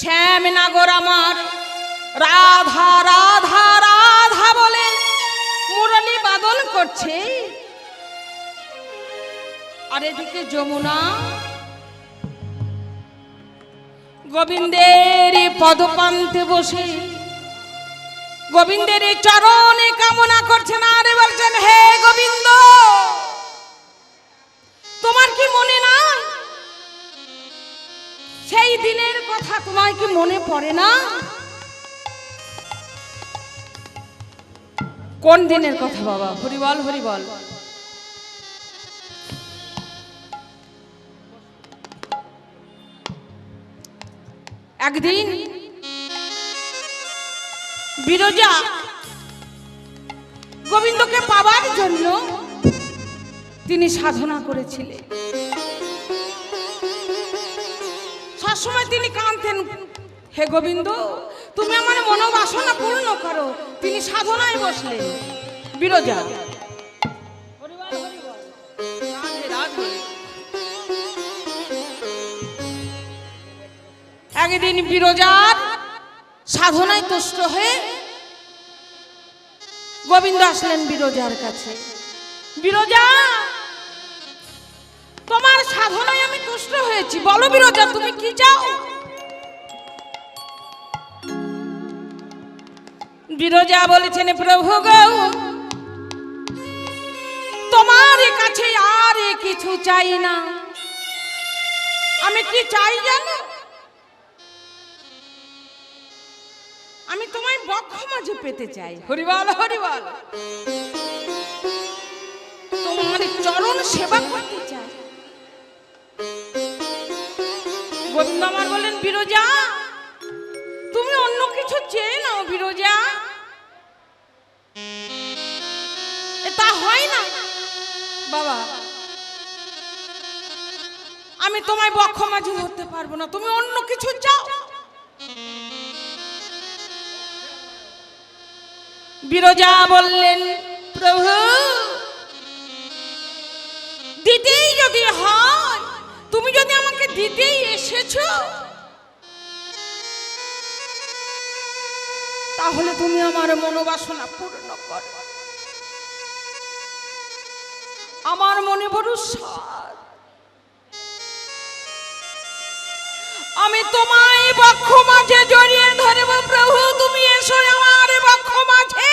শ্যামনগর আমার রাধা রাধা রাধা বলে মুরলী বাদন করছে, আর এদিকে যমুনা গোবিন্দের পদপান্তে বসে গোবিন্দের চরণে কামনা করছেন আর বলছেন, হে গোবিন্দ, তোমার কি মনে না সেই দিনের কথা? তোমার কি মনে পড়ে না? কোন দিনের কথা বাবা? হরি বল, হরি বল। একদিন বিরজা গোবিন্দকে পাবার জন্য তিনি সাধনা করেছিলেন। সবসময় তিনি কাঁদতেন, হে গোবিন্দ, তুমি আমার মনোবাসনা পূর্ণ করো। তিনি সাধনায় বসলেন বিরজা। একদিন বিরজার সাধনায় তুষ্ট হয়ে গোবিন্দ আসলেন বিরজার কাছে। বিরজা, তোমার সাধনায় আমি তুষ্ট হয়েছি, বলো বিরজা তুমি কি চাও? বিরজা বলেছেন, প্রভু গো, তোমার কাছে আর কিছু চাই না। আমি কি চাই জানো? আমি তোমায় বক্ষ মাঝে পেতে চাই। হরি বল, হরি বল। তোমার চরণ সেবা করতে চাই। গোবিন্দ আমার বললেন, বিরজা তুমি অন্য কিছু চেয়ে নাও বিরজা। তা হয় না বাবা, আমি তোমায় বক্ষ মাঝে ধরতে পারবো না, তুমি অন্য কিছু চাও। বিরজা বললেন, প্রভু দিতেই যদি হয়, তুমি যদি আমাকে দিতেই এসেছো, তাহলে তুমি আমার মনোবাসনা পূর্ণ করো। আমার মনে বড় সাধ, আমি তোমায় বক্ষ মাঝে জড়িয়ে ধরব। প্রভু তুমি এসো আমার বক্ষ মাঝে।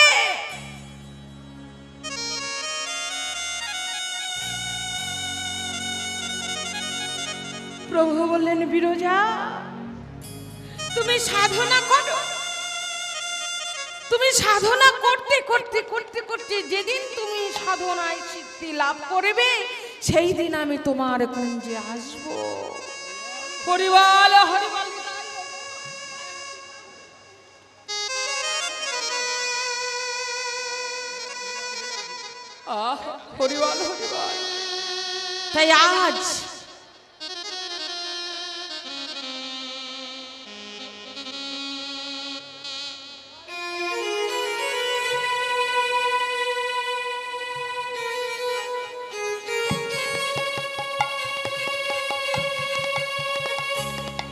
প্রভু বললেন, বিরজা তুমি সাধনা করো। তুমি সাধনা করতে করতে করতে করতে যেদিন তুমি সাধনায় সিদ্ধি লাভ করবে, সেই দিন আমি তোমার কুঞ্জে আসবো। হরি বল, হরি বল। হরি বল, হরি বল। তাই আজ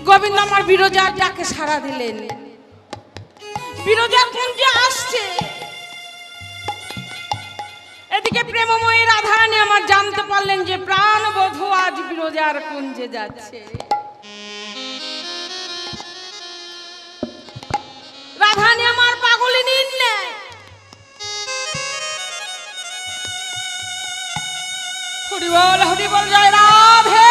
গোবিন্দ আমার বিরজার ডাকে সাড়া দিলেন। বিরজার কুঞ্জে আসছে। এদিকে প্রেমময়ী রাধারানী আমার জানতে পারলেন যে প্রাণবধূ আজ বিরজার কুঞ্জে যাচ্ছে। রাধারানী আমার পাগলিনীর ন্যায় হরি বল, হরি বল, জয় রাধে।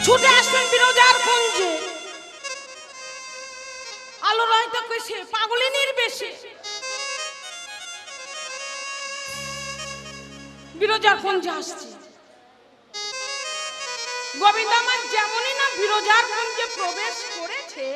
ছুটে আসলেন বিরজার কুঞ্জে, আলো রহিত কেশে, পাগলিনীর বেশে বিরজার কুঞ্জে আসছে। গোবিন্দ আমার যেমনই না বিরজার কুঞ্জে প্রবেশ করেছে,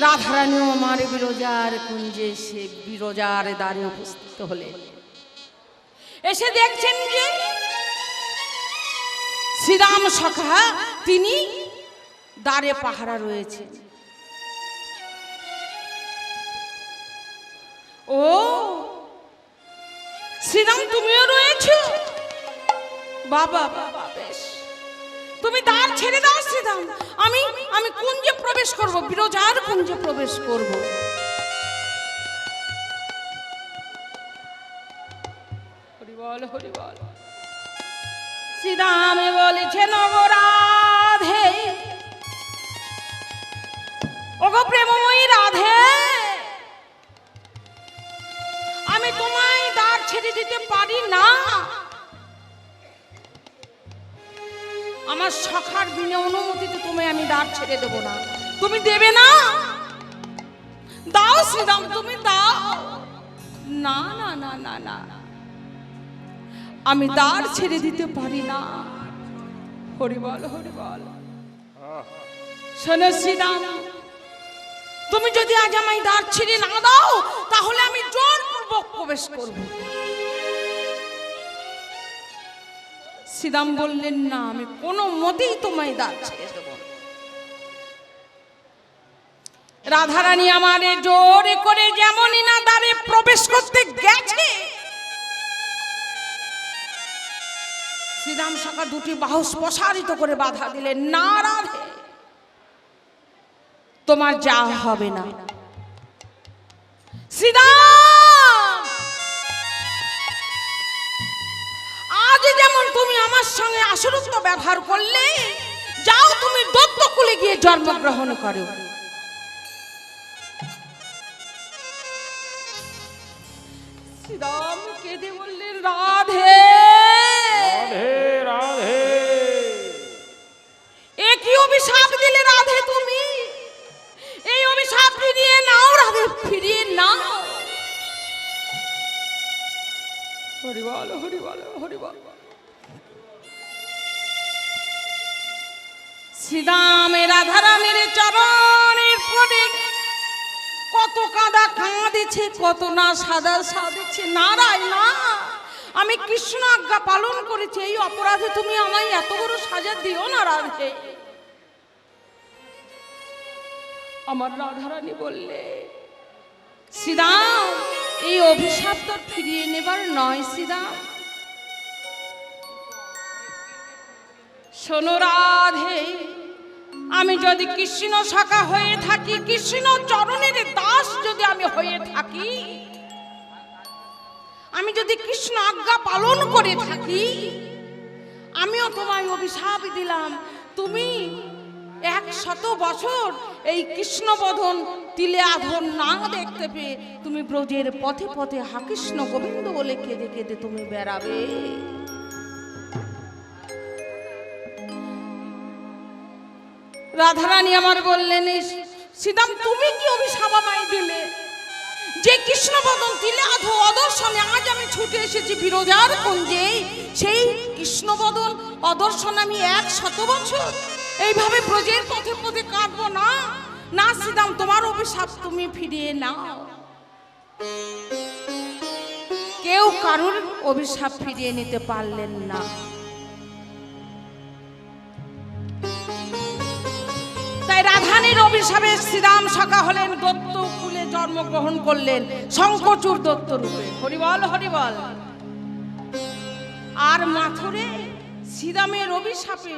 রাধারানীও আমার বিরজার কুঞ্জে এসে বিরজার দ্বারে উপস্থিত হলেন। এসে দেখছেন যে শ্রীরাম সখা তিনি দ্বারে পাহারা রয়েছে। ও শ্রীরাম, তুমিও রয়েছো? বাবা বাবা, বেশ। তুমি দ্বার ছেড়ে দাও শ্রীরাম, আমি আমি কুঞ্জে প্রবেশ করব, বিরজার কুঞ্জে প্রবেশ করব। হরি বল, হরি বল। শ্রীরামে বলেছে নবরাধে, ওগো প্রেমময়ী রাধে, আমি তোমায় দ্বার ছেড়ে দিতে পারি না। আমার সখার বিনা অনুমতিতে তুমি আমি দ্বার ছেড়ে দেব না। তুমি দেবে না? দাও শ্রীরাম, তুমি দাও। না না না না না, আমি দ্বার ছেড়ে দিতে পারি না। হরি বল, হরি বল। শোনো শ্রীরাম, তুমি যদি আজ আমায় দ্বার ছেড়ে না দাও, তাহলে আমি জোরপূর্বক প্রবেশ করব। শ্রীরাম বললেন, না, আমি কোনো মতেই তোমায় দ্বার ছেড়ে দেব না। রাধারানী আমারে জোরে করে যেমনই না দ্বারে প্রবেশ করতে গেছে, শ্রীরাম সখা দুটি বাহু প্রসারিত করে বাধা দিলেন, না রাধে, তোমার যা হবে না। শ্রীরাম, আজ যেমন তুমি আমার সঙ্গে আসরত্ব ব্যবহার করলে, যাও তুমি দত্তকুলে গিয়ে জন্মগ্রহণ করো। শ্রীরাম কেঁদে বললেন, রাধে রাধে রাধে। এ কি অভিশাপ দিলে রাধে তুমি? এই অভিশাপ ফিরিয়ে নাও রাধে, ফিরিয়ে নাও। হরি বল, হরি বল, হরি বল। শ্রীরামে রাধারানীর চরণের পরে কত কাঁদা কাঁদিছে, কত না সাদা সাদিছে। নারায় না, আমি কৃষ্ণ আজ্ঞা পালন করেছি, এই অপরাধে তুমি আমায় এত বড় সাজা দিও না রাধে। আমার রাধারানী বললে, শ্রীরাম, এই অভিশাপ তো ফিরিয়ে নেবার নয় শ্রীরাম। শোনো রাধে, আমি যদি কৃষ্ণ সখা হয়ে থাকি, কৃষ্ণ চরণের দাস যদি আমি হয়ে থাকি, আমি যদি কৃষ্ণ আজ্ঞা পালন করে থাকি, আমিও তোমায় অভিশাপ দিলাম, তুমি 100 বছর এই কৃষ্ণবদন তিলে আধন না দেখতে পেয়ে তুমি ব্রজের পথে পথে হা কৃষ্ণ গোবিন্দ বলে কেঁদে কেঁদে তুমি বেড়াবে। রাধারানী আমার বললেন, শ্রীরাম, তুমি কি অভিশাপ আমায় দিলে? যে কৃষ্ণবদন তিলে আধো অদর্শনে আজ আমি ছুটে এসেছি বিরজার কুঞ্জে, সেই কৃষ্ণবদন অদর্শন আমি 100 বছর এইভাবে ব্রজের পথে পথে কাটবো না। না শ্রীরাম, তোমার অভিশাপ তুমি ফিরিয়ে নাও। কেউ কারোর অভিশাপ ফিরিয়ে নিতে পারলেন না। তাই রাধারানীর অভিশাপে শ্রীরাম সখা হলেন, দত্ত কুলে জন্মগ্রহণ করলেন শঙ্করচূড় দত্ত রূপে। হরি বল, হরি বল। আর মাথুরে শ্রীরামের অভিশাপে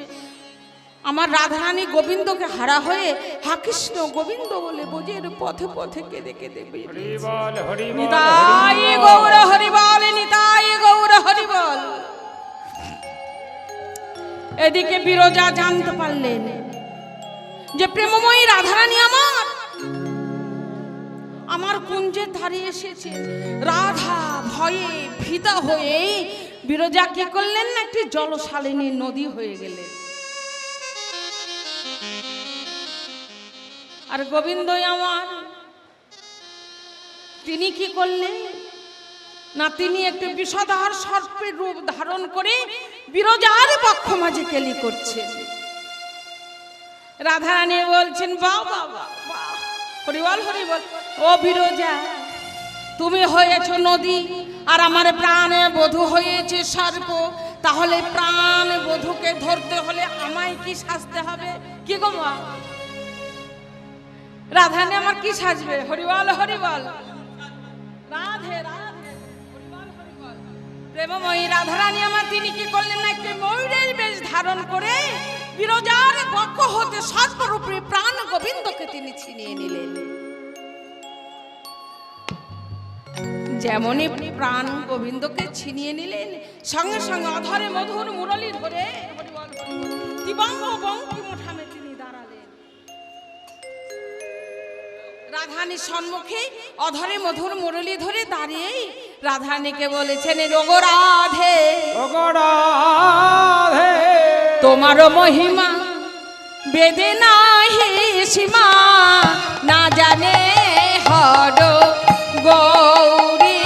আমার রাধারানী গোবিন্দকে হারা হয়ে হা কৃষ্ণ গোবিন্দ বলে ব্রজের পথে পথে কেঁদে কেঁদে নিতাই গৌর হরি বল, নিতাই গৌর হরি বল। এদিকে বিরজা জানতে পারলেন যে প্রেমময়ী রাধারানী আমার কুঞ্জের ধারে এসেছে। রাধা ভয়ে ভীতা হয়ে বিরজা কি করলেন না, একটি জলশালিনী নদী হয়ে গেলেন। আর গোবিন্দ আমার তিনি কি করলেন না, তিনি একটি বিষধর সর্পের রূপ ধারণ করে বিরজার বক্ষ মাঝে কেলি করছেন। রাধারানী বলছেন, বাহ বাহ বাহ, হরি বল, হরি বল। ও বিরজা, তুমি হয়েছো নদী আর আমার প্রাণে বধূ হয়েছে সর্প, তাহলে প্রাণ বধূকে ধরতে হলে আমায় কি সাজতে হবে? কি গো মা, রাধারানী আমার কি সাজবে? হরি বল, হরি বল। প্রেমময়ী রাধারানী আমার তিনি কি করলেন না, একটি ময়ূরের বেশ ধারণ করে বিরজার বক্ষ হতে সর্বরূপে প্রাণ গোবিন্দকে তিনি ছিনিয়ে নিলেন। যেমনই প্রাণ গোবিন্দকে ছিনিয়ে নিলেন, সঙ্গে সঙ্গে অধরে মধুর মুরলী ধরে দিবঙ্গ বঙ্কি মুঠামে তিনি দাঁড়ালেন। রাধারানীর সম্মুখে অধরে মধুর মুরলী ধরে দাঁড়িয়ে রাধারানীকে বলেছেন, ওগো রাধে, ওগো রাধে, তোমার মহিমা বেদে নাহি সীমা, না জানে হর গৌরী,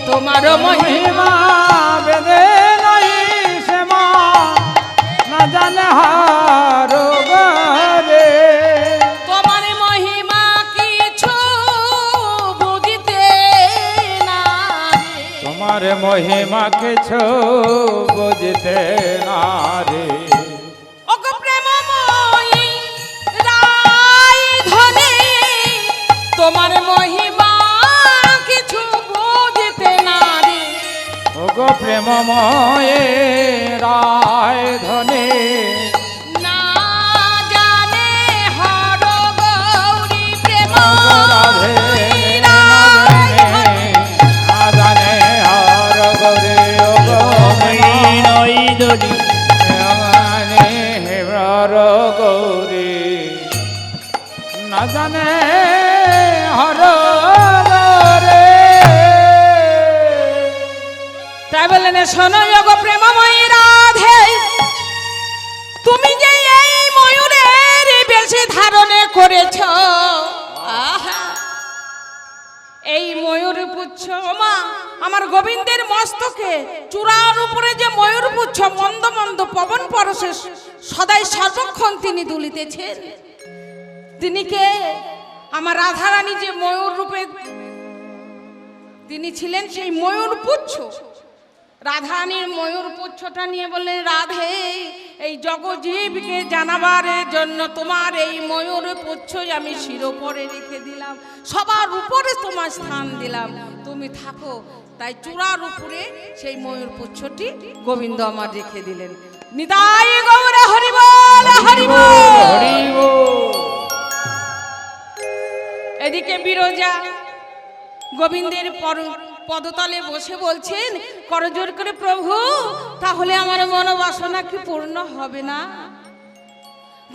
তোমার মহিমা বেদে নাই সীমা, না জানে হার গরে, তোমার মহিমা কিছু বুঝিতে না, তোমার মহিমা কিছু বুঝতে না রে। ওগো প্রেমময়ী রাই ধনে, তোমার মহিমা কিছু বুঝিতে না রে, ওগো প্রেমময়ে রায় ধনে, না জানে হর গৌরী, প্রেম রাধে না জানে হার গরে, ওগো হর গৌরী না জানে হর গরে। তাই বললেন, শোনো ওগো প্রেমময়ী রাধে, তুমি যে এই ময়ূরের বেশে ধারণে করেছ, আহা, এই ময়ূর পুচ্ছ মা আমার গোবিন্দের মস্তকে চূড়ার উপরে যে ময়ূর পুচ্ছ মন্দ মন্দ পবন পরশে সদাই সর্বক্ষণ তিনি দুলিতেছেন, তিনি কে? আমার রাধারানী যে ময়ূর রূপে তিনি ছিলেন, সেই ময়ূর পুচ্ছ। রাধারানীর ময়ূর পুচ্ছটা নিয়ে বললেন, রাধে, এই জগজীবকে জানাবার জন্য তোমার এই ময়ূর পুচ্ছই আমি শিরোপরে রেখে দিলাম, সবার উপরে তোমার স্থান দিলাম, তুমি থাকো। তাই চূড়ার উপরে সেই ময়ূর পুচ্ছটি গোবিন্দ আমার রেখে দিলেন। নিতাই গৌর হরি বল, হরি বল। হরি বল। এদিকে বিরজা গোবিন্দের পদতলে বসে বলছেন করজোর করে, প্রভু তাহলে আমার মনোবাসনা কি পূর্ণ হবে না?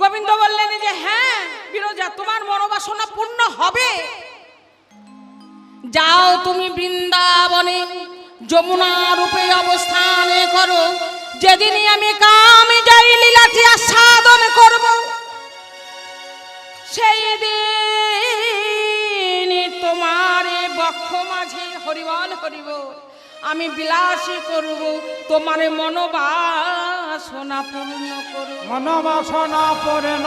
গোবিন্দ বললেন যে হ্যাঁ বিরজা, তোমার মনোবাসনা পূর্ণ হবে। যাও তুমি বৃন্দাবনে যমুনা রূপে অবস্থান করো, যেদিনই আমি কামে যাই লীলাটি আস্বাদন করব, সেই দিন তোমার বক্ষ মাঝে হরিবল হরিবল আমি বিলাসী করব, তোমার মনোবাসনা পূর্ণ করব, মনোবাসনা পূর্ণ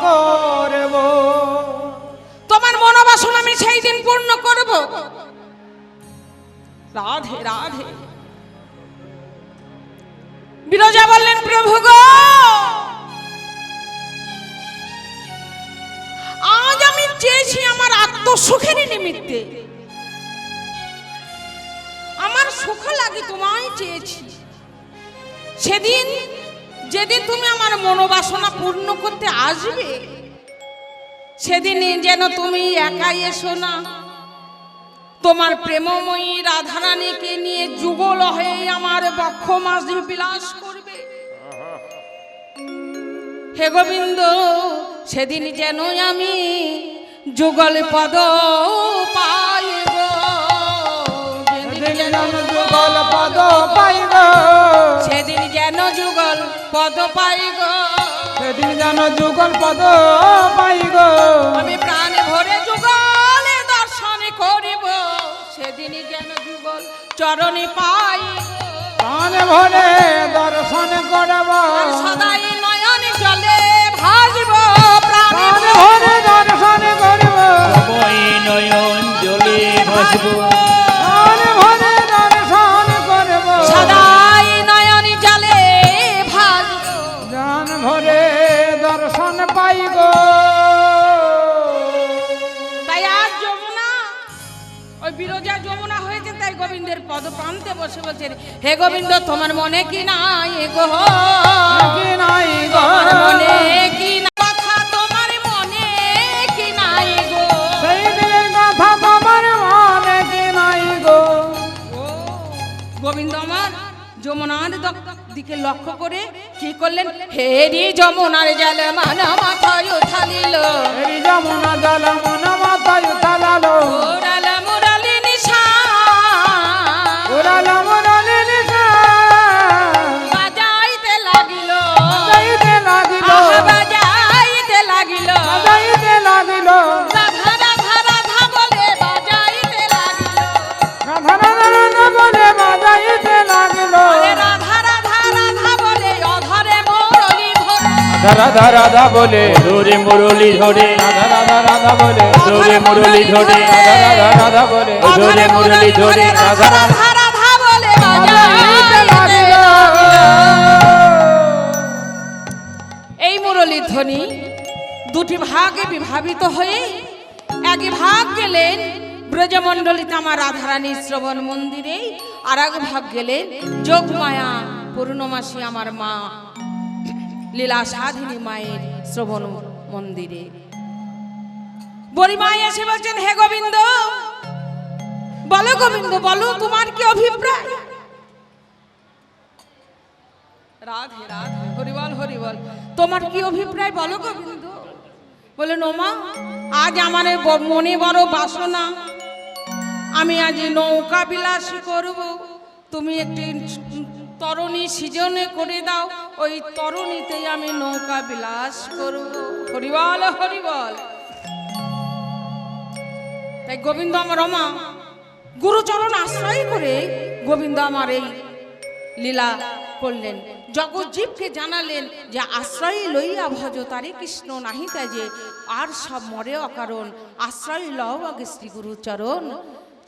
করব, তোমার মনোবাসনা আমি সেই দিন পূর্ণ করব। রাধে রাধে। বিরজা বললেন, প্রভু গো, আজ আমি চেয়েছি আমার আত্মসুখের নিমিত্তে, আমার সুখ লাগে তোমায় চেয়েছি। সেদিন যেদিন তুমি আমার মনোবাসনা পূর্ণ করতে আসবে, সেদিন যেন তুমি একাই এসো না, তোমার প্রেমময়ী রাধারানীকে নিয়ে যুগল হয়ে আমার বক্ষ মাঝে বিলাস করবে। হে গোবিন্দ, সেদিন যেন আমি যুগল পদ পাইব, যুগল পদ পাইব, সেদিন যেন যুগল পদ পাইব, সেদিন যেন যুগল পদ পাইব, আমি প্রাণ ভরে যুগলে দর্শন করিব, সেদিন যেন যুগল চরণে পাইব, প্রাণ ভরে দর্শন করব, সদাই নয়ন জলে ভাসব, প্রাণ ভরে দর্শন করব, নয়ন জলে ভাসব, প্রাণ ভরে দর্শন করব, সদাই নয়ন জলে ভাসব, জান ভরে দর্শন পাইব। তাই আজ যমুনা ওই বিরজা যমুনা হয়েছে, তাই গোবিন্দের পদ প্রান্তে বসে বলছেন, হে গোবিন্দ তোমার মনে কি নাই গো, কি নাই গো, তোমার মনে কি না কথা, তোমার মনে কি নাই গো, সেই দিনের কথা তোমার মনে কি নাই গো। ও গোবিন্দ আমার যমুনার দিকে লক্ষ্য করে কি করলেন, হেরি যমুনার জল মান মাথায় উঠালিল, হেরি যমুনা জল মন মাথায় উঠালালো, ওরালা মুরালি নিশা, উড়ালো মুরলি নিশা, বাজাইতে লাগিল, বাজাইতে লাগিল, আহা বাজাইতে লাগিল, বাজাইতে লাগিল, রাধা রাধা রাধা বলে বাজাইতে লাগিল, রাধা রাধা রাধা বলে বাজাইতে লাগিল, আরে রাধা রাধা রাধা বলে অধরে মুরলি ধরে, রাধা রাধা বলে, ধরে মুরলি ধরে, রাধা রাধা রাধা বলে, ধরে মুরলি ধরে, রাধা রাধা রাধা বলে, ধরে মুরলি ধরে, রাধা রাধা রাধা বলে বাজাইতে বাজাইতে লাগিল। এই মুরলী ধ্বনি দুটি ভাগে বিভাবিত হয়ে এক ভাগ গেলেন ব্রজমণ্ডলিতে আমার রাধারানী শ্রবণ মন্দিরে, আর এক ভাগ গেলেন যোগমায়া পূর্ণমাসী আমার মা লীলা সাধিনী মায়ের শ্রবণ মন্দিরে। বড়িমা এসে বলছেন, হে গোবিন্দ বলো, গোবিন্দ বলো তোমার কি অভিপ্রায়। রাধে রাধে, হরিবল হরিবল, তোমার কি অভিপ্রায় বলো গোবিন্দ। বলেন, ওমা আজ আমার মনে বড় বাসনা, আমি আজ নৌকা বিলাসী করব, তুমি একটি তরণী সৃজনে করে দাও, ওই তরণীতেই আমি নৌকা বিলাস করব। হরিবল হরিবল। তাই গোবিন্দ আমার রমা গুরুচরণ আশ্রয় করে গোবিন্দ আমার এই লীলা করলেন, জগজ্জীবকে জানালেন যে আশ্রয় লইয়া ভজ তারে কৃষ্ণ নাহি তাজে, আর সব মরে অকারণ, আশ্রয় লও আগে শ্রী গুরুচরণ,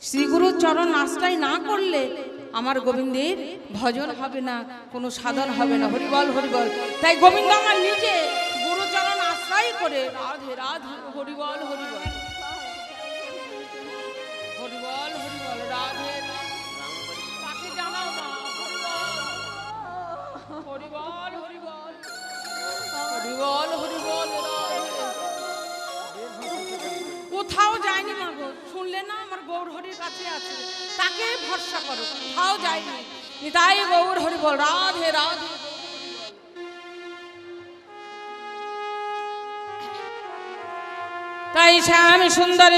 শ্রী গুরুচরণ আশ্রয় না করলে আমার গোবিন্দের ভজন হবে না, কোনো সাধন হবে না। হরিবল হরিবল। তাই গোবিন্দ আমার নিজে গুরুচরণ আশ্রয় করে রাধে রাধে, হরিবল হরিবল, হরিবল হরিবল, রাধে তাকে জানাও না, হরিবল হরিবল, হরিবল হরিবল, কোথাও যায়নি মা গো, শুনলে না আমার গৌর হরির কাছে আছে, তাকে ভরসা করো, কোথাও যায়নি, তাই গৌর হরিবল, রাধে রাধে। তাই শ্যাম সুন্দর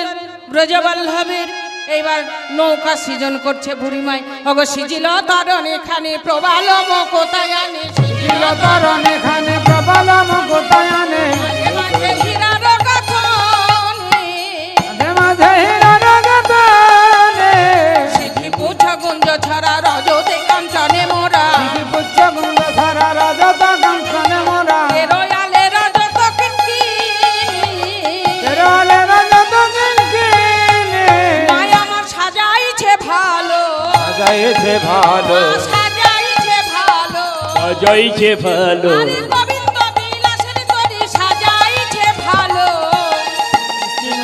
ব্রজবল্লভের এইবার নৌকা সৃজন করছে বুড়িমাই, অগ সিজিল তরণ এখানে প্রবাল কোথায় আনে, ছিল তরণ এখানে প্রবল মুকুতায়নে, মাঝে হীরার গাঁথনে, মাঝে মাঝে হীরার গাঁথনে, সিদ্ধি পুচ্ছ গুঞ্জ ছড়া রজতে কাঞ্চনে মোরা, সিদ্ধি পুচ্ছ গুঞ্জ ছড়া রজত কাঞ্চনে মোরা, রয়ালে রজত কিঙ্কিনি, তেরোলে রজত কিঙ্কিনি, মায়া আমার সাজাইছে ভালো, সাজাইছে ভালো, সাজাইছে ভালো, সাজাইছে ভালো, আরে গোবিন্দ বিলাসের তরি সাজাইছে ভালো,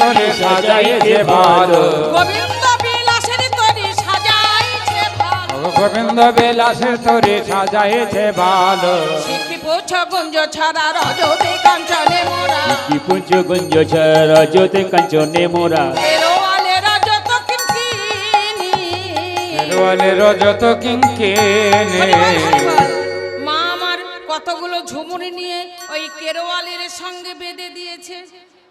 করে সাজাইছে ভালো, গোবিন্দ বিলাসের তরি সাজাইছে ভালো, গোবিন্দ বিলাসের তোরে সাজাইছে ভালো, সিদ্ধি পুচ্ছ গুঞ্জ ছড়া রজতে কাঞ্চনে মোরা, কি পুঞ্জ গুঞ্জ রজতে কাঞ্চনে মোরা, রয়ালে রজত কিঙ্কিনি, তেরোলে রজত কিঙ্কিনি, মা আমার কতগুলো ঝুমুরি নিয়ে ওই কেরোয়ালের সঙ্গে বেঁধে দিয়েছে,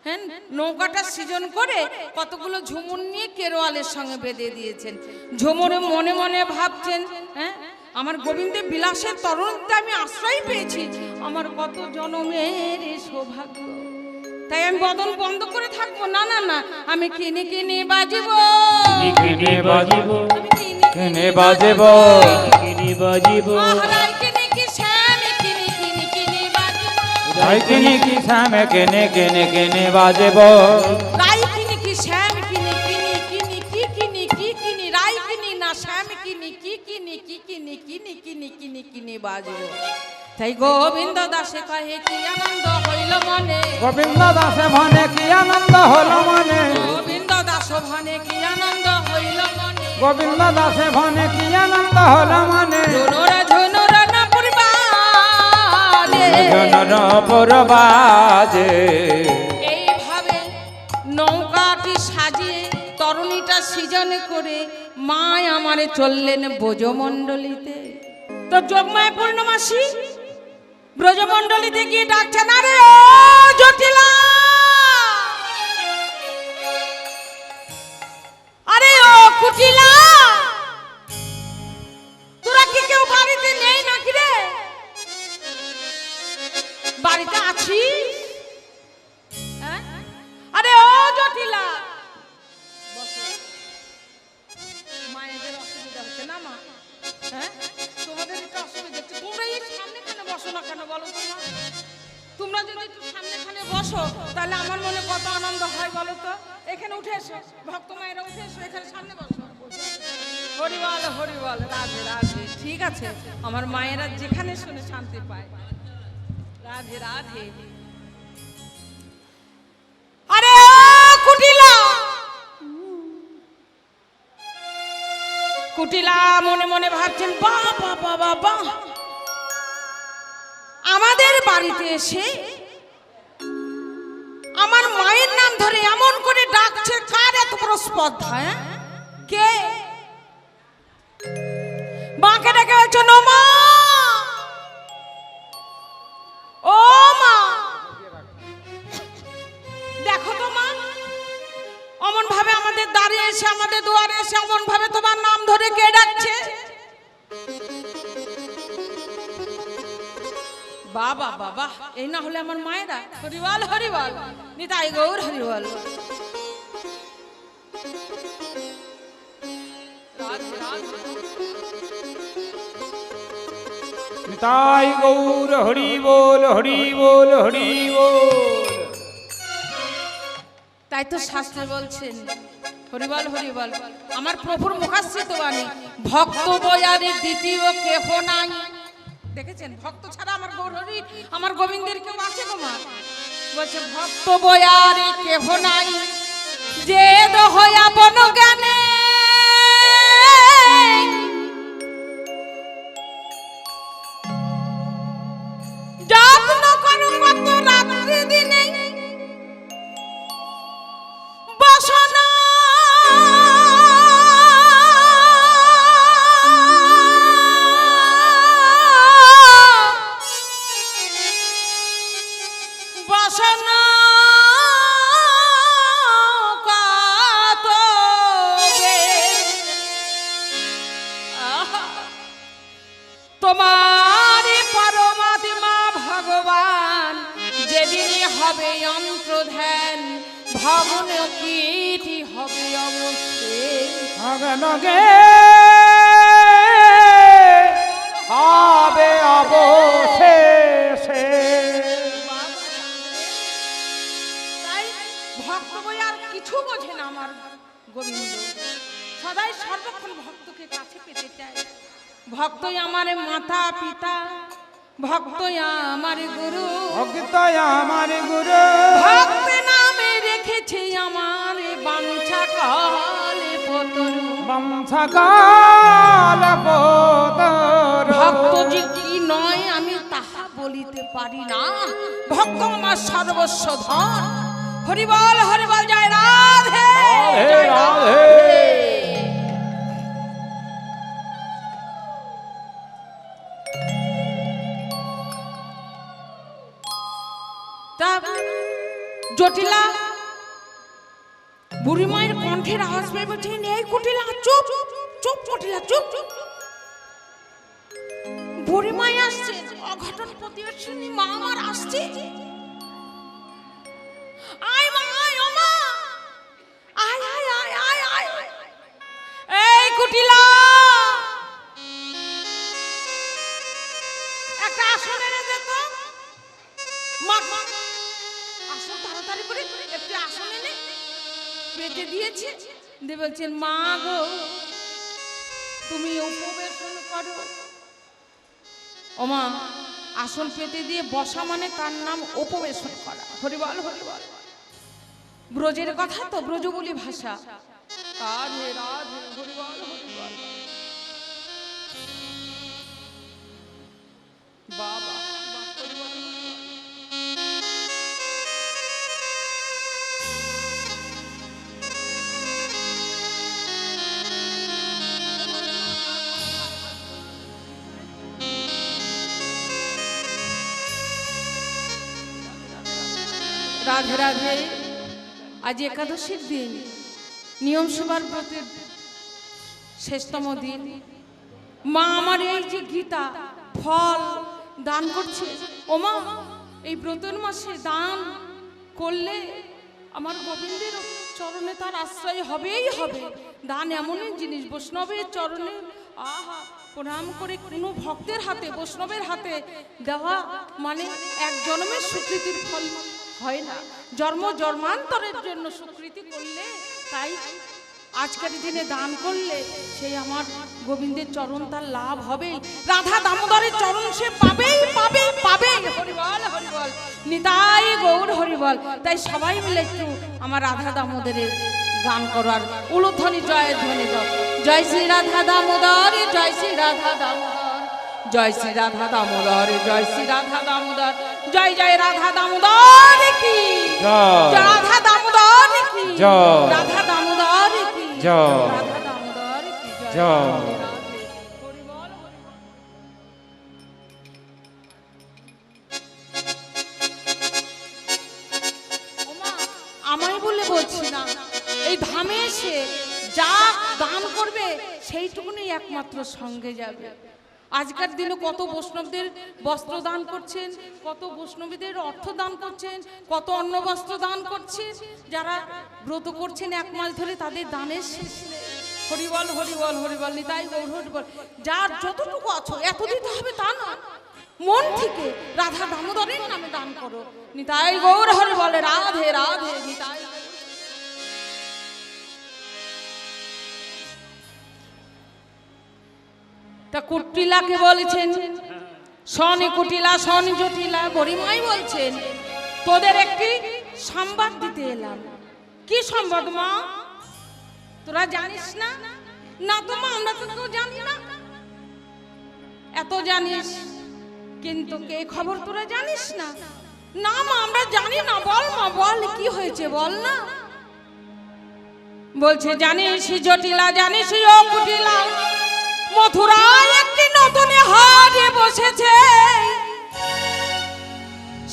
হ্যাঁ নৌকাটা সৃজন করে কতগুলো ঝুমুর নিয়ে কেরোয়ালের সঙ্গে বেঁধে দিয়েছেন। ঝুমুরে মনে মনে ভাবছেন, হ্যাঁ আমার গোবিন্দের বিলাসের তরুণতে আমি আশ্রয় পেয়েছি, আমার কত জনমের সৌভাগ্য, তাই আমি বদন বন্ধ করে থাকবো না, না না আমি কিনে কিনে বাজিব, কিনে বাজিব, আমি কিনে বাজিব, কিনে বাজিব, মহারাজ কিনে কি শ্যাম কিনে কিনে কিনে বাজিব, রাই কিনে কি শ্যামে কিনে কিনে কিনে বাজিব, রাই কিনে কি শ্যাম কিনে কিনে কিনে কি কিনে কি কিনে, রাই কিনে না শ্যাম কিনে কি কিনে কি কিনে কিনে কিনে কিনে কিনে বাজিব। তাই গোবিন্দ দাসে কহে কি আনন্দ হইল মনে, গোবিন্দ দাসে মনে কি আনন্দ হলো মনে, গোবিন্দ দাস দাস ভানে কি আনন্দ হইল মনে গোবিন্দ দাসে ভনে কি আনন্দ হলো মনে ঝুনুরা না পুরবালে ঝনর পরবাজে এইভাবে নৌকাটি সাজিয়ে তরুণীটা সৃজন করে মা আমারে চললেন ব্রজমণ্ডলীতে। তো যোগমায় পূর্ণমাসী ব্রজমণ্ডলীতে গিয়ে ডাকছেন, আরে ও জটিলা, আরে ও কুটিলা, তোরা কি কেউ বাড়িতে নেই নাকি রে? বাড়িতে আছিস? হ্যাঁ? আরে ও জটিলা, মায়েদের অসুবিধা হচ্ছে না মা? হ্যাঁ, তোমাদের একটু অসুবিধা হচ্ছে, তোমরা এই সামনেখানে বসো না কেন বলো তো মা? তোমরা যদি একটু সামনেখানে বসো তাহলে আমার মনে কত আনন্দ হয় বলো তো। এখানে উঠে এসো, ভক্ত মায়েরা উঠে এসো, এখানে সামনে বসো। হরিবল হরিবল, রাধে রাধে। ঠিক আছে, আমার মায়েরা যেখানে শুনে শান্তি পায়। রাধে রাধে। আরে কুটিলা, কুটিলা মনে মনে ভাবছেন, বাহ বাহ বাহ বাহ বাহ, আমাদের বাড়িতে এসে আমার মায়ের নাম ধরে এমন করে ডাকছে, কার এত বড় স্পর্ধা? হ্যাঁ, কে? মাকে ডেকে বলছো, নো মা, ও মা, দেখো তো মা, অমন ভাবে আমাদের দাঁড়িয়ে এসে, আমাদের দুয়ারে এসে অমন ভাবে তোমার নাম ধরে কে ডাকছে? বাবা বাবা, এই না হলে আমার মায়েরা। হরিবল হরিবল, নিতাই গৌর হরিবল। নিতাই গৌর হরি বল হরি বল হরি বল। তাই তো শাস্ত্রে বলছেন, হরিবল হরিবল। আমার প্রভুর মুখাশ্রিত বাণী, ভক্ত বয়ারে দ্বিতীয় কেহ নাই। দেখেছেন, ভক্ত ছাড়া আমার গৌর হরি, আমার গোবিন্দের কেউ আছে গো মা? বলছে ভক্ত বয়ারে কেহ নাই, যে দহয়া বন জ্ঞানে যত্ন করো কত রাত্রি দিনে বসনা বসনা কত তোমার পরমাত্মা ভগবান যেদিন হবে অন্তর্ধান, ভবন কীটি হবে অবশ্যই অগনগে হবে অবশেষে। তাই ভক্ত বই আর কিছু বোঝে না আমার গোবিন্দ, সদাই সর্বক্ষণ ভক্তকে কাছে পেতে চায়। ভক্তই আমার মাতা পিতা, ভক্তই আমার গুরু, ভক্ত আমার গুরু, ভক্ত নামে রেখেছে আমার বাঞ্ছা কালে পতরু। বংশকাল পোতর। ভক্ত যে কি নয় আমি তাহা বলিতে পারি না, ভক্ত আমার সর্বস্ব ধন। হরিবল হরিবল, জয় রাধে রাধে রাধে। তা জটিলা বুড়ি মায়ের কণ্ঠের আওয়াজ পেয়ে বলছেন, এই কুটিলা চুপ চুপ, কুটিলা চুপ। বুড়ি মাই আসছে, অঘটন প্রতিবেশনী মা আমার আসছে। আয় মা, আয় ও মা, আয় আয় আয় আয় আয়। এই কুটিলা, একটা আসন এনে দে তো। মা আসন তাড়াতাড়ি করে একটু আসন এনে পেতে দিয়েছে। দিয়ে বলছেন, মা গো তুমি উপবেশন করো। ও মা, আসন পেতে দিয়ে বসা মানে তার নাম উপবেশন করা। হরিবল হরিবল। ব্রজের কথা তো, ব্রজ বলি ভাষা। রাধে রাধে হরি বল হরি বল। বাবা হরি বল হরি বল। রাধে রাধে। আজ একাদশীর দিন, নিয়ম সভার ব্রতের শেষতম দিন। মা আমার এই যে গীতা ফল দান করছে, ও মা এই ব্রতের মাসে দান করলে আমার গোবিন্দের চরণে তার আশ্রয় হবেই হবে। দান এমনই জিনিস, বৈষ্ণবের চরণে আহা প্রণাম করে কোনো ভক্তের হাতে, বৈষ্ণবের হাতে দেওয়া মানে এক জন্মের স্বীকৃতির ফল হয় না, জন্ম জন্মান্তরের জন্য স্বীকৃতি করলে, তাই আজকের দিনে দান করলে সেই আমার গোবিন্দের চরণ তার লাভ হবে। রাধা দামোদরের চরণ সে পাবেই পাবে পাবে। হরিবল হরিবল, নিতাই গৌর হরিবল। তাই সবাই মিলে একটু আমার রাধা দামোদরের গান করার উলুধ্বনি জয় ধ্বনি দাও। জয় শ্রী রাধা দামোদর, জয় শ্রী রাধা দামোদর, জয় শ্রী রাধা দামোদর, জয় শ্রী রাধা দামোদর, জয় জয় রাধা দামোদর কি জয়, রাধা দামোদর কি জয়, রাধা দামোদর কি জয়, রাধা দামোদর কি জয়। আমায় বলে বলছি না, এই ধামে এসে যা দান করবে সেইটুকুনি একমাত্র সঙ্গে যাবে। আজকের দিনে কত বৈষ্ণবদের বস্ত্র দান করছেন, কত বৈষ্ণবীদের অর্থ দান করছেন, কত অন্ন বস্ত্র দান করছেন। যারা ব্রত করছেন এক মাস ধরে তাদের দানের শেষ নেই। হরিবল হরিবল হরিবল, নিতাই গৌর হরিবল। যার যতটুকু আছো এত দিতে হবে তা না, মন থেকে রাধা দামোদরের নামে দান করো। নিতাই গৌর হরিবল, রাধে রাধে নিতাই। তা কুটিলাকে বলেছেন শনি কুটিলা, শনি জটিলা। গরিমাই বলছেন তোদের একটি সংবাদ দিতে এলাম। কি সংবাদ মা? তোরা জানিস না? না তো মা, আমরা তো কেউ জানি না। এত জানিস কিন্তু কে খবর তোরা জানিস না? না মা, আমরা জানি না। বল মা বল, কি হয়েছে বল না। বলছে জানিস জটিলা, জানিস ও কুটিলা, মথুরায় একটি নতুন হাটে বসেছে।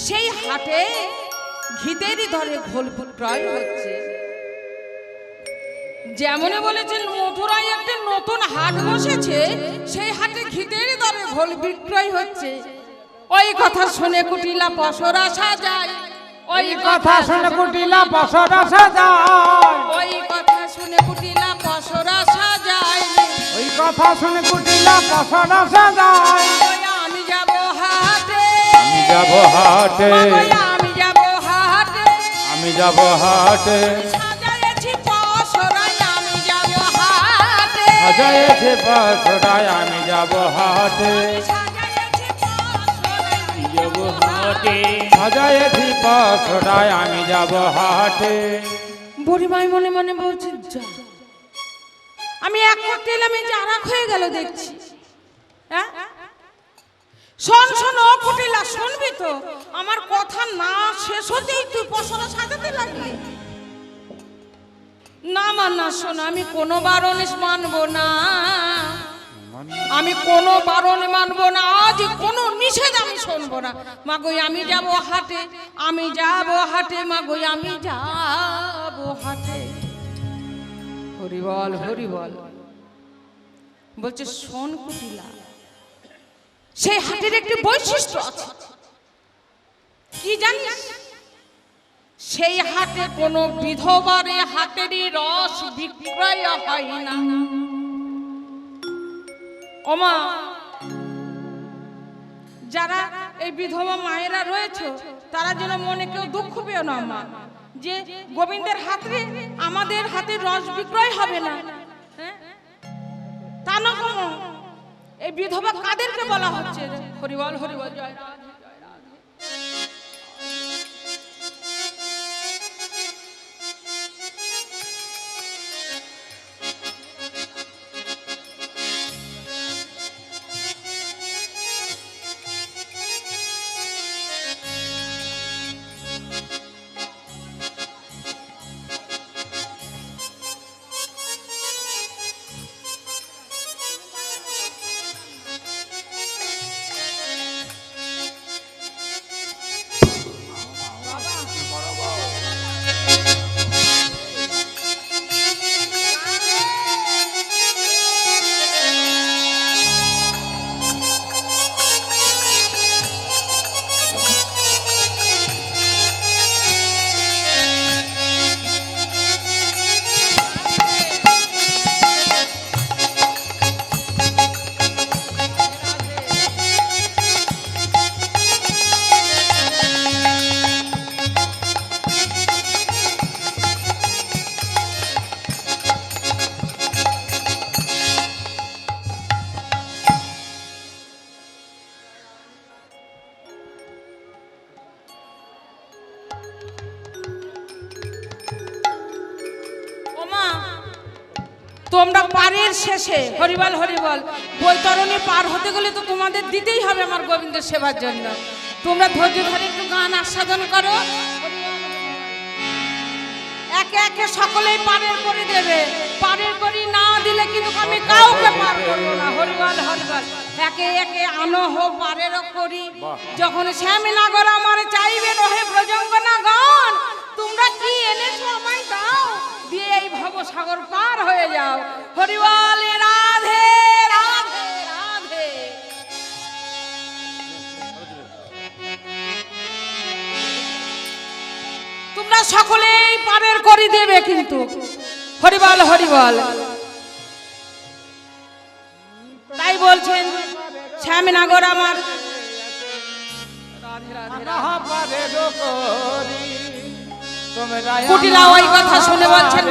সেই হাটে ঘিতেরই ধরে ঘোল বিক্রয় হচ্ছে। যেমন বলেছেন মথুরায় একটি নতুন হাট বসেছে, সেই হাটে ঘিতেরই ধরে ঘোল বিক্রয় হচ্ছে। ওই কথা শুনে কুটিলা পসরা সাজায়, ওই কথা শুনে কুটিলা পসরা সাজায়, ওই কথা শুনে কুটিলা পসরা সাজায়, ওই কথা শুনে কুটিলা পসরা সাজায়। আমি যাব হাটে, আমি যাব হাটে, আমি যাব হাটে, আমি যাব হাটে, সাজায়েছি পসরায় আমি যাব হাটে, সাজায়েছে পসরায় আমি যাব হাটে, সাজায়েছি পসরায় যাব হাটে, সাজায়েছি পসরায় আমি যাব হাটে। বুড়িমাই মনে মনে বলছে যা, আমি এক করতে এলাম এই যে আরাক হয়ে গেল দেখছি। হ্যাঁ শোন শোন ও কুটিলা, শুনবি তো? আমার কথা না শেষ হতেই তুই পসরা সাজাতে লাগলি। না মা না, শোন, আমি কোনো বারণ মানবো না, আমি কোনো বারণ মানবো না, আজ কোনো নিষেধ আমি শুনবো না। মাগোই আমি যাব হাটে, আমি যাব হাটে, মাগোই আমি যাব হাটে। হরিবল হরিবল। বলছে শোন কুটিলা, সেই হাটের একটি বৈশিষ্ট্য আছে। কি জানিস? সেই হাটে কোনো বিধবারে হাটেরই রস বিক্রয় হয় না। ওমা, যারা এই বিধবা মায়েরা রয়েছে তারা যেন মনে কেউ দুঃখ পেও না মা, যে গোবিন্দের হাতে আমাদের হাতে রস বিক্রয় হবে না। তা না, কোনো এই বিধবা কাদেরকে বলা হচ্ছে? হরিবল হরিবল, জয় রাধে জয় রাধে। তোমরা পারের শেষে হরিবল হরিবল বৈতরণী পার হতে গেলে তো তোমাদের দিতেই হবে আমার গোবিন্দের সেবার জন্য। তোমরা ধৈর্য ধরে একটু গান আস্বাদন করো, একে একে সকলেই পারের করে দেবে। পারের করি না দিলে কিন্তু আমি কাউকে পার করবো না। হরিবল হরিবল একে একে আনো হো পারেরও করি, যখন শ্যামনগর আমার চাইবে রহে ব্রজঙ্গনা গান। তোমরা কি এনেছো আমায় দাও, দিয়ে এই ভবসাগর পার হয়ে যাও। হরিবল রাধে রাধে রাধে। তোমরা সকলেই পারের করে দেবে কিন্তু। হরিবল হরিবল। তাই বলছেন শ্যামনগর আমার কুটিলা ওই কথা শুনে বলছেন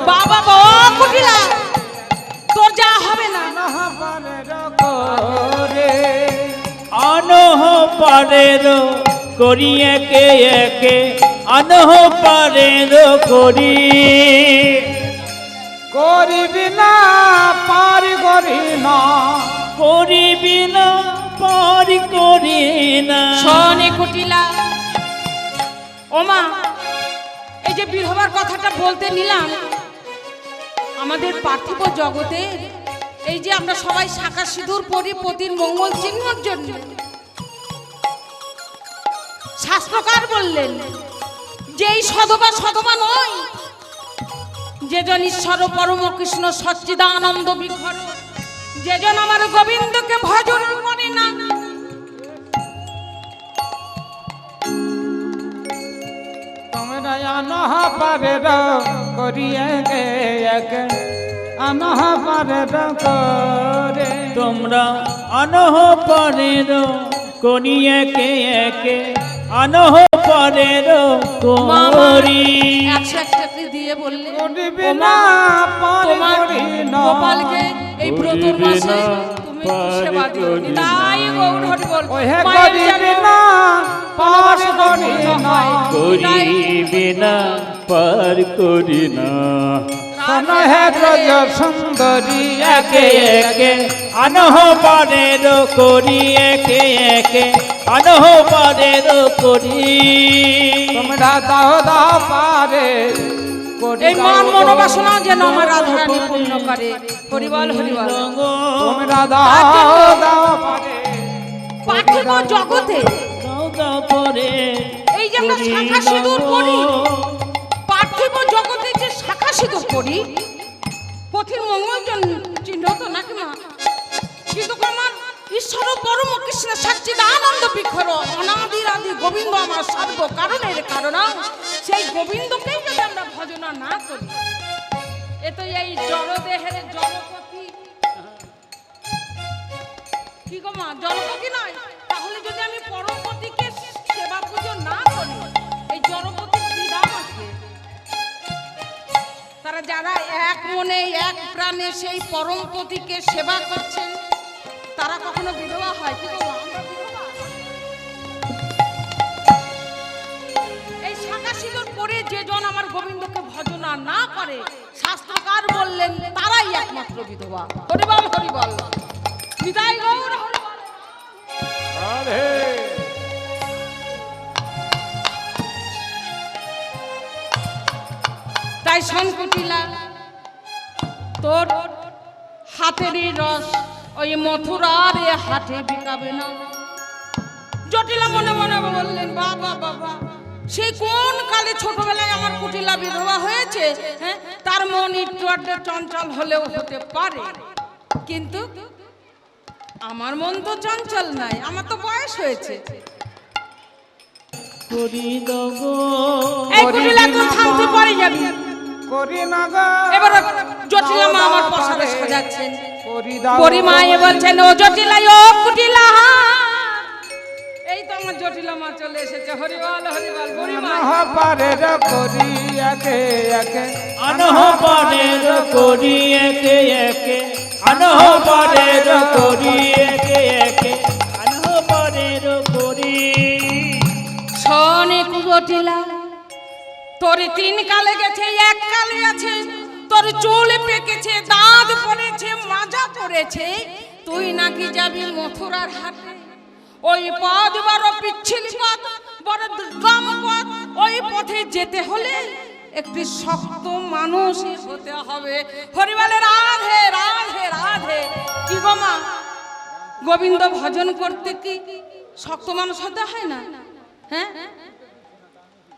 বাবা গো কুটিলা তোর যা হবে না। আনহ পারের করি একে একে, আনহ পারের করি। করিবি না পার করি না, করিবি না পার করি না। শোনে কুটিলা ওমা, এই যে বিধবার কথাটা বলতে নিলাম, আমাদের পার্থিব জগতে এই যে আমরা সবাই শাখা সিঁদুর পরি পতির মঙ্গল চিহ্নর জন্য, শাস্ত্রকার বললেন যে এই সধবা সধবা নয়, যেজন ঈশ্বর পরম কৃষ্ণ সচ্চিদানন্দ বিঘর, যেজন আমার গোবিন্দকে ভজন করে না। তোমরা আনহ পারের করি একে একে, আনহ পারের করে। তোমরা আনহ পারের করি একে একে, আনহ পারের করি। 101 দিয়ে বললে করিবি ওমা, না পার তোমার করি না, গোপালকে এই ব্রতর মাসে তুমি সেবা দিও। তাই গৌর হরি বল ওহে মায়ের করিবি যেন না পার করি না, করিবি না পার করি না। শোন হে ব্রজ সুন্দরী একে একে আনহ পারের করি একে একে, আনহ পারের করি। তোমরা দাও দাও পারে করি এই মান মনোবাসনা যেন আমার রাধারানী পূর্ণ করে। হরিবল হরিবল। তোমরা দাও দাও পারে পার্থিব জগতে পরে এই যে আমরা শাখা সিঁদুর করি, পার্থিব জগতে যে শাখা সিঁদুর করি, পথির মঙ্গল চিহ্ন তো নাকি মা, কিন্তু আমার ঈশ্বর পরম কৃষ্ণ সচ্চিদানন্দ বিঘর অনাদির আদি গোবিন্দ আমার সর্ব কারণের কারণ, সেই গোবিন্দকেই যদি আমরা ভজনা না করি, এ তো এই জড়দেহের জড়পতি কি গো মা, জড়পতি নয়। তাহলে যদি আমি পরমপতিকে সেবা পুজো না করি, এই জড়পতির কি দাম আছে? তারা যারা এক মনে এক প্রাণে সেই পরমপতিকে সেবা করছেন, তারা কখনো বিধবা হয় কি গো মা? আমরা বিধবা? এই শাখা সিঁদুর পরে যেজন আমার গোবিন্দকে ভজনা না করে, শাস্ত্রকার বললেন তারাই একমাত্র বিধবা। হরিবল হরিবল। নিতাই গৌর হরিবল। রাধে। তাই শঙ্কুটিলা তোর হাতেরই রস ওই মথুরার এ হাটে বিকাবে না। জটিলা মনে মনে বললেন বাবা বাবা, সেই কোন কালে ছোটবেলায় আমার কুটিলা বিধবা হয়েছে, হ্যাঁ তার মন একটু আড্ডে চঞ্চল হলেও হতে পারে, কিন্তু আমার মন তো চঞ্চল নাই, আমার তো বয়স হয়েছে। এই কুটিলা তুই থামতে পারে যাবি। করি না গো এবার জটিলা মা আমার প্রসাদে সাজাচ্ছেন। করি দাও বড়ি মায়ে বলছেন ও জটিলা ও কুটিলা। এই তো আমার জটিলা মা চলে এসেছে। হরিবল হরিবল। বড়ি মা আনহ পারের করি একে একে, আনহ পারের করি একে একে, আনহ পারের করি একে একে, আনহ পারের করি। শোনে জটিলা, তোর তিন কালে গেছে এক কালে আছে, তোর চুল পেকেছে, দাঁত পড়েছে, মাজা পড়েছে, তুই নাকি যাবি মথুরার হাটে। ওই পথ বড় পিচ্ছিল পথ, বড় দুর্গম পথ। ওই পথে যেতে হলে একটি শক্ত মানুষ হতে হবে। হরিবলে রাধে রাধে রাধে। কি গো মা, গোবিন্দ ভজন করতে কি শক্ত মানুষ হতে হয় না? হ্যাঁ,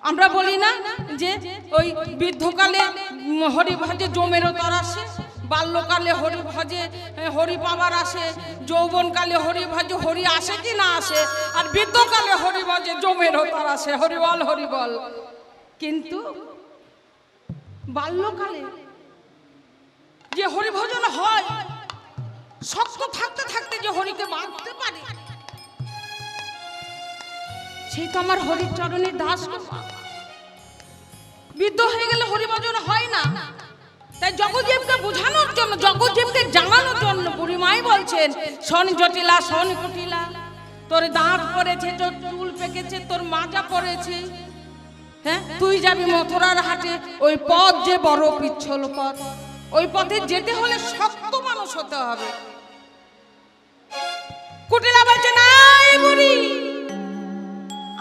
আমরা বলি না যে ওই বৃদ্ধকালে হরি ভজে জমেরও তার আসে, বাল্যকালে হরি ভজে হরি পাবার আসে, যৌবনকালে হরি ভজে হরি আসে কি না আসে, আর বৃদ্ধকালে হরি ভজে জমেরও তার আসে। হরিবল হরিবল। কিন্তু বাল্যকালে যে হরি ভজন হয়, শক্ত থাকতে থাকতে যে হরিকে বাঁধতে পারে, সেই তো আমার হরির চরণের দাস। বৃদ্ধ হয়ে গেলে হরি ভজন হয় না। তাই জগজ্জীবকে বোঝানোর জন্য, জগজ্জীবকে জানানোর জন্য বুড়িমাই বলছেন, শোন জটিলা, শোন কুটিলা, তোর দাঁত পড়েছে, তোর চুল পেকেছে, তোর মাজা পড়েছে, হ্যাঁ, তুই যাবি মথুরার হাটে। ওই পথ যে বড় পিচ্ছল পথ, ওই পথে যেতে হলে শক্ত মানুষ হতে হবে। কুটিলা বলছে, নাই বুড়ি,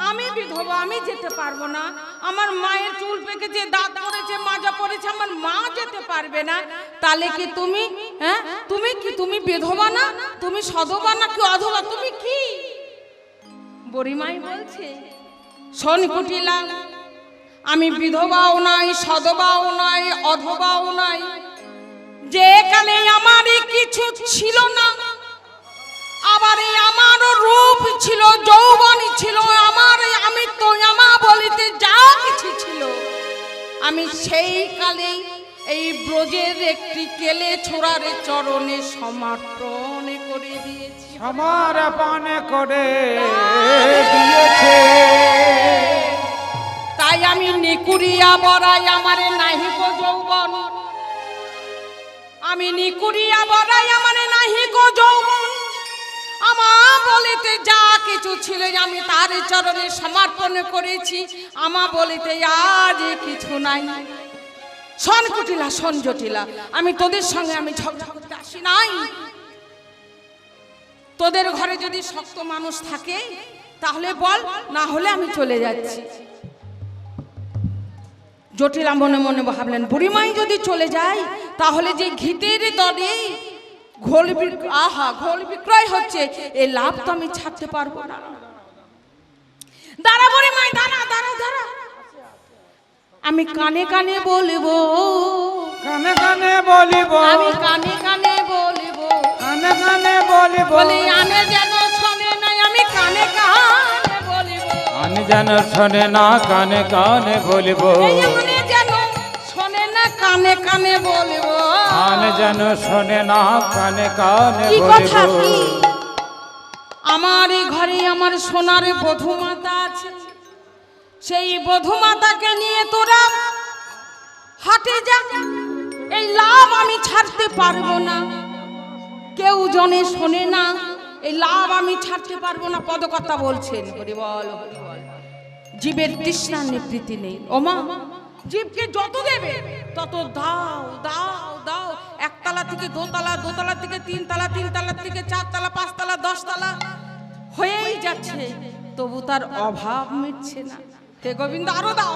আমি বিধবা, আমি যেতে পারবো না। আমার মায়ের চুল পেকেছে, দাঁত পড়েছে, মাজা পড়েছে, আমার মা যেতে পারবে না। তাহলে কি তুমি, হ্যাঁ, তুমি কি, তুমি বিধবা না? তুমি সধবা না কি অধবা? তুমি কি? বুড়িমাই বলছে, শোন কুটিলা, আমি বিধবাও নাই, সধবাও নাই, অধবাও নাই। যে কালে আমারই কিছু ছিল না, আবার আমার রূপ ছিল, যৌবন ছিল, আমার আমি তো আমা বলিতে যা কিছু ছিল, আমি সেই কালে এই ব্রজের একটি কেলে ছোড়ার চরণে সমর্পণ করে দিয়েছি। সমর্পণ করে দিয়েছে। তাই আমি নিকুরিয়া বড়াই, আমারে নাহি গো যৌবন, আমি নিকুরিয়া বড়াই, আমারে নাহি গো যৌবন। আমার বলিতে যা কিছু ছিল আমি তার চরণে সমর্পণ করেছি। আমার বলিতে আজ কিছু নাই। শোন কুটিলা, শোন জটিলা, আমি তোদের সঙ্গে আমি ঝগড়া করতে আসি নাই। তোদের ঘরে যদি শক্ত মানুষ থাকে তাহলে বল, না হলে আমি চলে যাচ্ছি। জটিলা মনে মনে ভাবলেন, বুড়িমাই যদি চলে যায় তাহলে যে ঘিতের দরে ঘোল বিক্রয় হচ্ছে, এই লাভ তো আমি ছাড়তে পারবো না। দাঁড়া বুড়িমাই, দাঁড়া দাঁড়া দাঁড়া, আমি কানে কানে বলবো, কানে কানে বলিব, আমি কানে কানে বলবো, কানে কানে বলিব, বলি আনে যেন শোনে নাই, আমি কানে কানে বলবো, আনে যেন শোনে না, কানে কানে বলিব, আনে যেন শোনে না, কানে কানে বলবো, আনে যেন শোনে না, কানে কানে কি কথা বলিব। কি? আমার এই ঘরে আমার সোনার বধূ মাতা আছে, সেই বধূ মাতাকে নিয়ে তোরা হাটে যা, এই লাভ আমি ছাড়তে পারবো না। কেউ জনে শোনে না, এই লাভ আমি ছাড়তে পারবো না। পদকর্তা বলছেন, হরিবল হরিবল। জীবের তৃষ্ণার নিবৃত্তি নেই। ওমা, জীবকে যত দেবে তত দাও দাও দাও। একতলা থেকে দোতলা, দোতলা থেকে তিনতলা, তিনতলা থেকে চারতলা, পাঁচতলা, 10 তলা হয়েই যাচ্ছে, তবু তার অভাব মিটছে না। হে গোবিন্দ, আরো দাও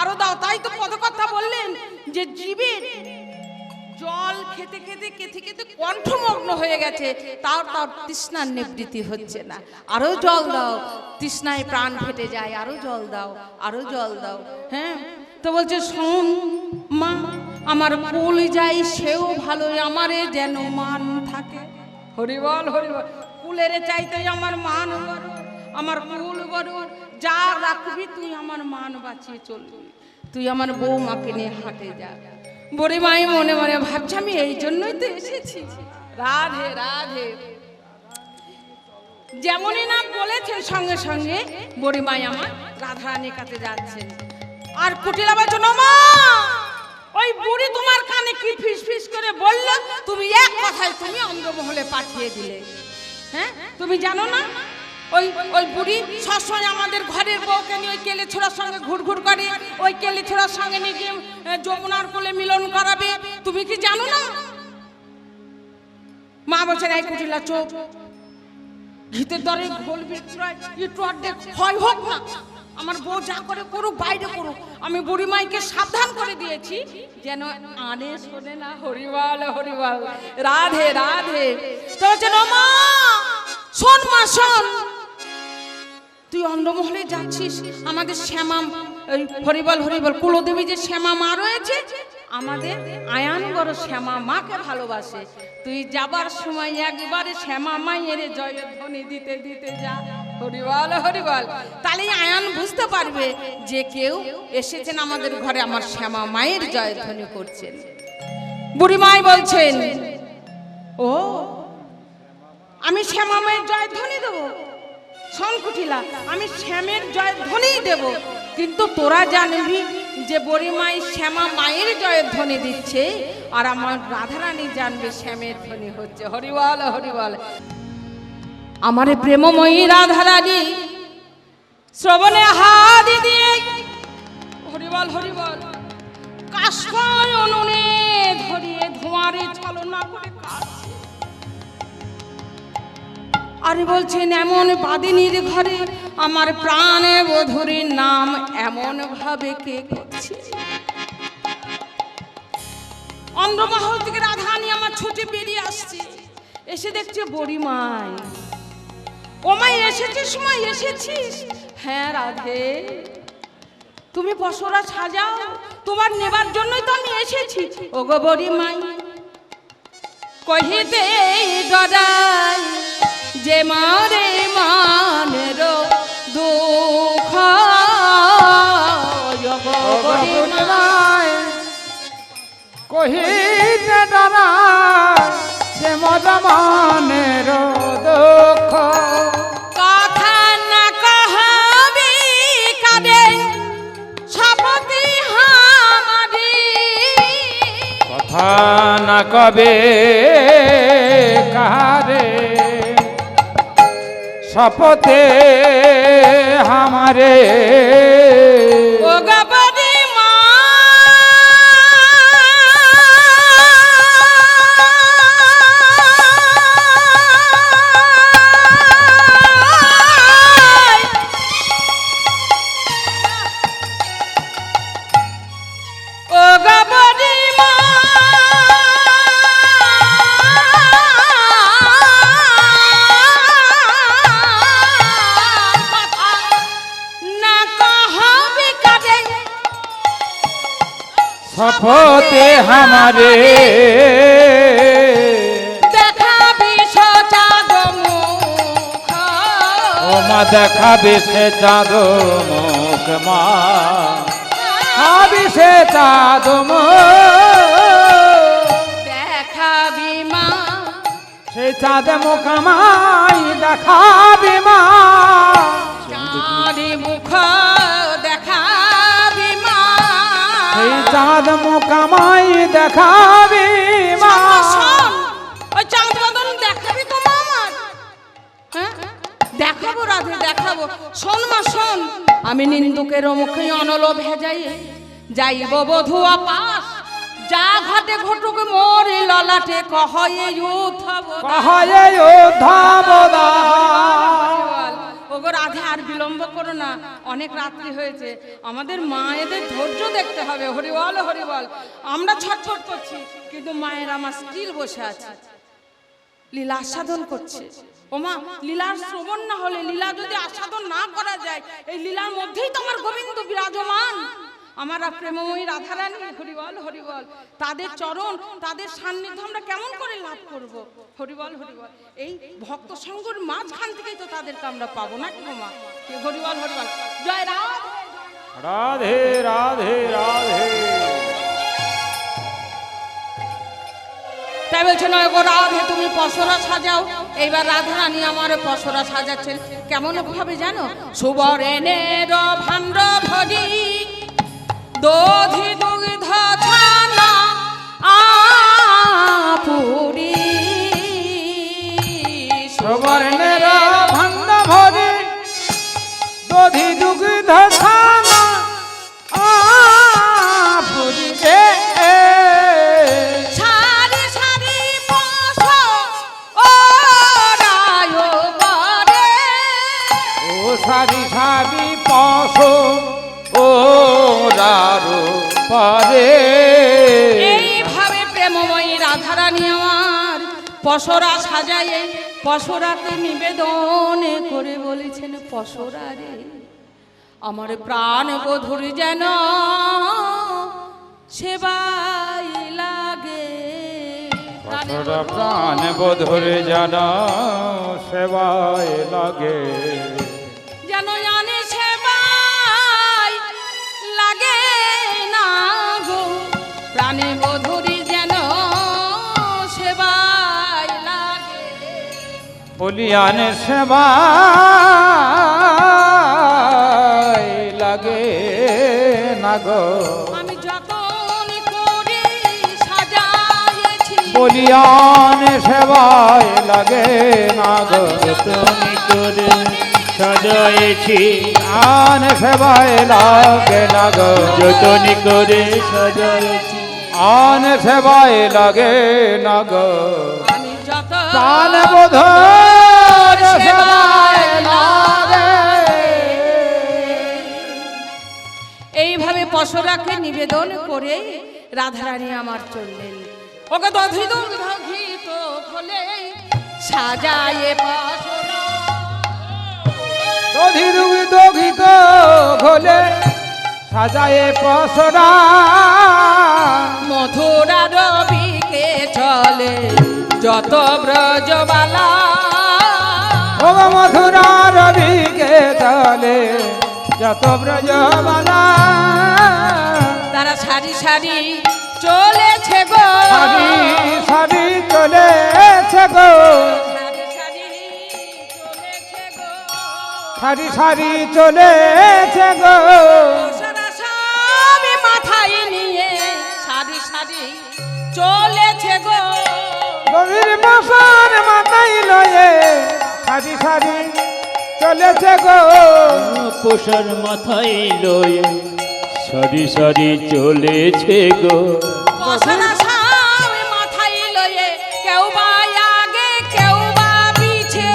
আরো দাও। তাই তো পদকর্তা বললেন যে জীবের জল খেতে খেতে খেতে খেতে কণ্ঠমগ্ন হয়ে গেছে, তার তৃষ্ণার নিবৃত্তি হচ্ছে না। আরো জল দাও, তৃষ্ণায় প্রাণ ফেটে যায়, আরো জল দাও, আরো জল দাও। হ্যাঁ, তো বলছে, শোন মা, আমার কুল যাই সেও ভালো, আমারে যেন মান থাকে। হরিবল হরিবল। কুলের চাইতে আমার মান বড়, আমার কুল বড়। যা রাখবি তুই আমার মান বাঁচিয়ে চলবি, তুই আমার বৌমাকে নিয়ে হাটে যা। বুড়িমাই মনে মনে ভাবছে, আমি এই জন্যই তো এসেছি। রাধে রাধে। যেমনই না বলেছেন, সঙ্গে সঙ্গে বুড়িমাই আমার রাধারানীর কাছে যাচ্ছেন। আর কুটিলা বলছো, মা, ওই বুড়ি তোমার কানে কি ফিস ফিস করে বলল, তুমি এক কথায় তুমি অন্ধমহলে পাঠিয়ে দিলে। হ্যাঁ, তুমি জানো না ওই ওই বুড়ি সবসময় আমাদের ঘরের বউকে নিয়ে ওই কেলে ছোড়ার সঙ্গে ঘুরঘুর করে, ওই কেলে ছোড়ার সঙ্গে নিয়ে গিয়ে যমুনার কোলে মিলন করাবে। তুমি কি জানো না? মা বলছেন এই কুটিলা চোখ, ঘিতের দরে ঘোল বিক্রয় একটু অর্ধেক হয় হোক না, আমার বউ যা করে করুক, বাইরে করুক। আমি বুড়ি মাইকে সাবধান করে দিয়েছি যেন আনে শোনে না। হরিবল হরিবল, রাধে রাধে। তো বলছেন ও মা শোন, মা শোন, তুই অন্ধমহলে যাচ্ছিস, আমাদের শ্যামা ওই হরিবল হরিবল কুলদেবী যে শ্যামা মা রয়েছে, আমাদের আয়ান বড় শ্যামা মাকে ভালোবাসে। তুই যাবার সময় একবারে শ্যামা মায়ের জয়ধ্বনি দিতে দিতে যা। হরিবল হরিবল। তাহলে আয়ান বুঝতে পারবে যে কেউ এসেছেন আমাদের ঘরে, আমার শ্যামা মায়ের জয়ধ্বনি করছেন। বুড়িমাই বলছেন ও আমি শ্যামা মায়ের জয়ধ্বনি দেবো? শঙ্কুটিলা, আমি শ্যামের জয়ধ্বনি দেব, কিন্তু তোরা জানবি যে বুড়িমাই শ্যামা মায়ের জয়ধ্বনি দিচ্ছে, আর আমার রাধারানী জানবে শ্যামের ধ্বনি হচ্ছে। হরিবল হরিবল। আমার প্রেমময়ী রাধারানী শ্রবণে হাত দিয়ে হরিবল হরিবল কাষ্ঠয় উনুনে ধরিয়ে ধোঁয়ারে ছলনা করে কাটছে। আরে বলছেন এমন বাদিনীর ঘরে আমার প্রাণে বধূরীর নাম এমন ভাবে কে করছে? অন্ধমহল থেকে রাধারানী আমার ছুটে বেরিয়ে আসছে, এসে দেখছে বুড়িমাই। ও মাই এসেছিস? মা এসেছিস? হ্যাঁ রাধে, তুমি পশরা সাজাও, তোমার নেবার জন্যই তো আমি এসেছি। ও গো বুড়িমাই কহিতে ডরাই যে মারে মানের দুঃখ, কহিতে ডরাই যে মনের দুঃখ, কথা না কহবি কাঁদে সপতি হামারি, কথা না কবে কারে শপথে হামারে। ও গবরি মা ও গবরি মা শপথে হামারে দেখাবি সচাঁদ মুখ, ও মা দেখাবে সে চাঁদ মুখ, মা আবি সে চাঁদ দেখাবি মা সে চাঁদ মুখ আমায় দেখাবি মা, চাঁদি মুখ দেখাবি মা, সেই চাঁদ মুখ আমায় দেখাবি মা। শোন, ওই চাঁদ বদন দেখাবি তো মা আমার? হ্যাঁ দেখাবো রাধে দেখাবো। শোন মা শোন, আমি নিন্দুকের মুখে অনল ভেজাই যাইব বধূ আপাস, যা ঘটে ঘটুক মোর ললাটে কহয়ে উদ্ধব। কহয়ে উদ্ধব। ওগো রাধে আর বিলম্ব করো না, অনেক রাত্রি হয়েছে, আমাদের মায়েদের ধৈর্য দেখতে হবে। হরিবল হরিবল। আমরা ছটফট করছি, কিন্তু মায়ের আমার স্টিল বসে আছে, লীলা আস্বাদন করছে। ও মা, লীলার শ্রবণ না হলে, লীলা যদি আস্বাদন না করা যায়, এই লীলার মধ্যেই তো আমার গোবিন্দ বিরাজমান, আমার প্রেমময়ী রাধারানী। হরিবল হরিবল। তাদের চরণ, তাদের সান্নিধ্য আমরা কেমন করে লাভ করব? হরিবল হরিবল। এই ভক্ত সঙ্গের মাঝখান থেকেই তো তাদেরকে আমরা পাবো না কি মা? হরিবল হরিবল। জয় রাধে রাধে রাধে। তাই বলছেন গো রাধে তুমি পসরা সাজাও। এইবার রাধারানী আমার পসরা সাজাচ্ছেন কেমন ভাবে জানো? সুবর্ণের ভাণ্ড ভরি দধি দুগ্ধ ছানা আপুরি, সুবর্ণের ভাণ্ড ভরি রাধারানী আমার পসরা সাজায়ে পসরাকে নিবেদন করে বলেছেন, পসরা রে আমার প্রাণ বধুর যেন সেবাই লাগে। প্রাণ বধুর যেন সেবায় লাগে, যেন জানে সেবাই লাগে না গো, প্রাণে বধুরি যেন সেবাই লাগে। বলিয়ান সেবায় লাগে না গো, আমি যতন করে সাজাইছি, বলিয়ান সেবায় লাগে না গো, তুমি করে সাজাইছি, আন সেবায় লাগে না গো, যতনি করে সাজাইছি, আন সেবায় লাগে না গো, আমি যত প্রাণ বধুর সেবায় লাগে। এইভাবে পসরাকে নিবেদন করে রাধারানী আমার চললেন। ওকে দধিত দধিত খোলে সাজায়ে পসরা, দধিত ঘোলে সাজায়ে পসরা, মথুরা রবিকে চলে যত ব্রজবালা, ও মথুরা রবিকে চলে যত ব্রজবালা, তারা সারি সারি চলেছে গো, সারি সারি চলেছে গো, সারি সারি চলেছে গো, সারি সারি চলেছে গো, সারা সবে মাথায় নিয়ে সারি সারি চলেছে গো, গভীর মশার মাথায় লয়ে সারি সারি চলেছে গো, পোষার মাথায় লয়ে সারি সারি চলেছে গো, সারা সবে মাথায় লয়ে কেউ বা আগে কেউ বা পিছে,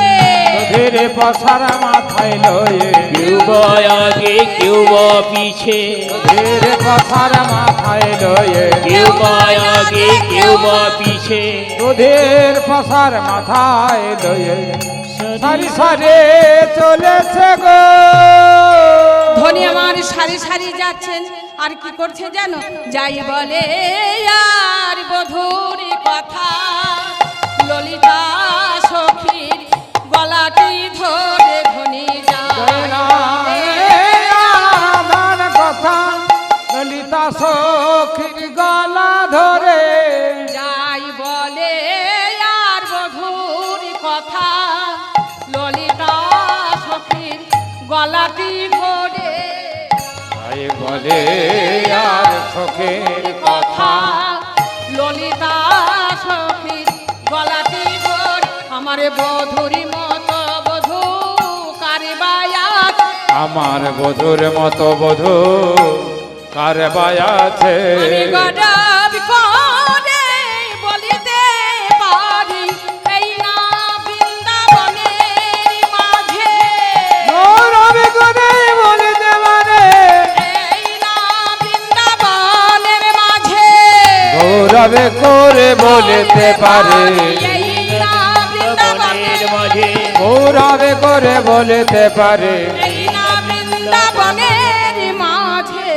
গভীর মশার মাথায় লয়ে কেউ বা আগে কেউ বা পিছে, গভীর মশার মাথায় লয়ে কেউ বা আগে কেউ বা পিছে, দুধের পশার মাথায় লয়ে সারি সারি চলেছে গো, ধনী আমার সারি সারি যাচ্ছেন আর কি করছে জানো, যাই বলে আর বধুর কথা, ললিতা সখীর গলাটি ধরে ধনী আমার কথা ললিতা সখীর গলা ধরে, যাই বলে আর বধুর কথা, ললিতা সখীর গলাটি ধরে তাই বলে আর সখীর কথা, ললিতা সখীর গলাটি ধরে, আমার বধুরি মতো বধূ কারবায়াত, আমার বধুর মতো বধূ কার বায়াছে, আমি গডব করে বলিতে পারি এই না বৃন্দাবনের মাঝে, গৌরবে করে বলিতে পারে, এই না বৃন্দাবনের মাঝে, গৌরবে করে বলিতে পারে, এই না বৃন্দাবনের মাঝে, গৌরবে করে বলিতে পারে, এই না বৃন্দাবনের মাঝে,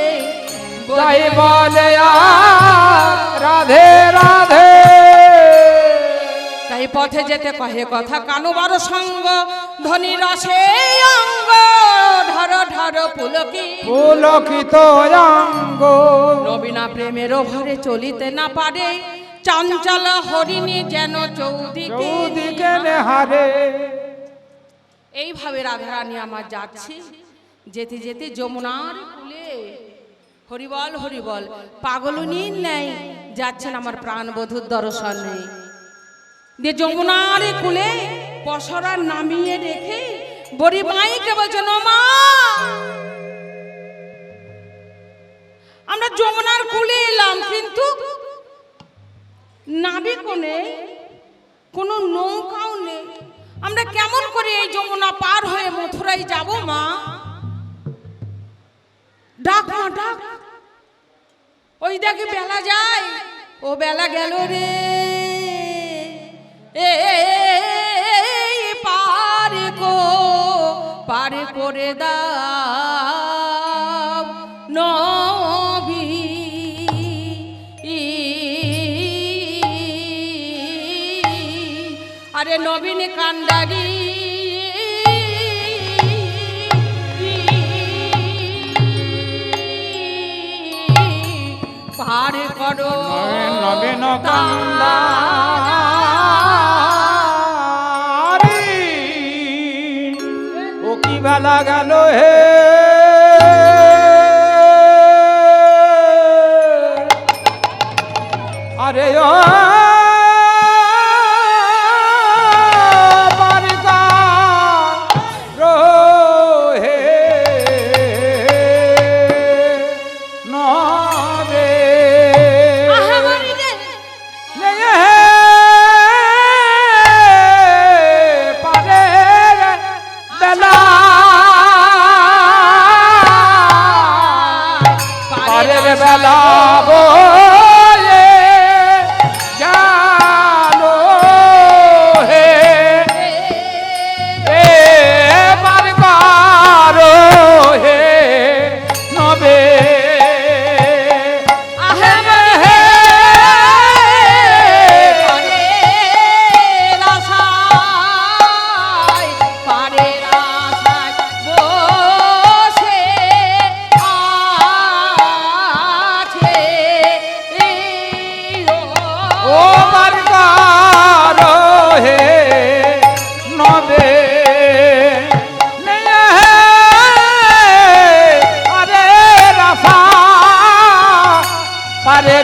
তাই বলে আর রাধে রাধে, তাই পথে যেতে কহে কথা কানু বড় সঙ্গ, ধনী রসে অঙ্গ ধর ধর পুলকি, পুলকিত অঙ্গ, নবীনা প্রেমের ভরে চলিতে না পারে, চঞ্চল হরিণী যেন চৌদিকে চৌদিকে নেহারে, এইভাবে রাধারানী আমার যাচ্ছি, যেতে যেতে যমুনার কুলে হরিবল হরিবল পাগলুনির নেই যাচ্ছেন আমার প্রাণবধূর দর্শন নেই, দিয়ে যমুনার কুলে পসরা নামিয়ে রেখে বড়ি মাইকে বলছেন, ও মা আমরা যমুনার কুলে এলাম, কিন্তু নাবিকও নেই, কোনো নৌকাও নেই, আমরা কেমন করে এই যমুনা পার হয়ে মথুরায় যাব মা, ডাক মা ডাক, ওই দেখে বেলা যায়, ও বেলা গেল রে, পারে করে দাও নবী। আরে নবীন কান্ডারি পারে করো নবীন কান্ডারি ও কি বেলা গেল হে আরে ও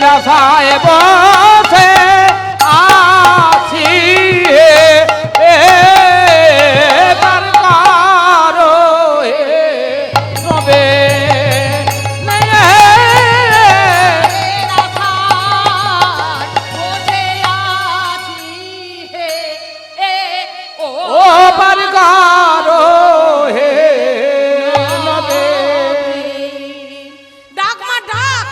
রাসায় বসে আছি কারো নবে ও বারগারো হে নবে ডাক মা ডাক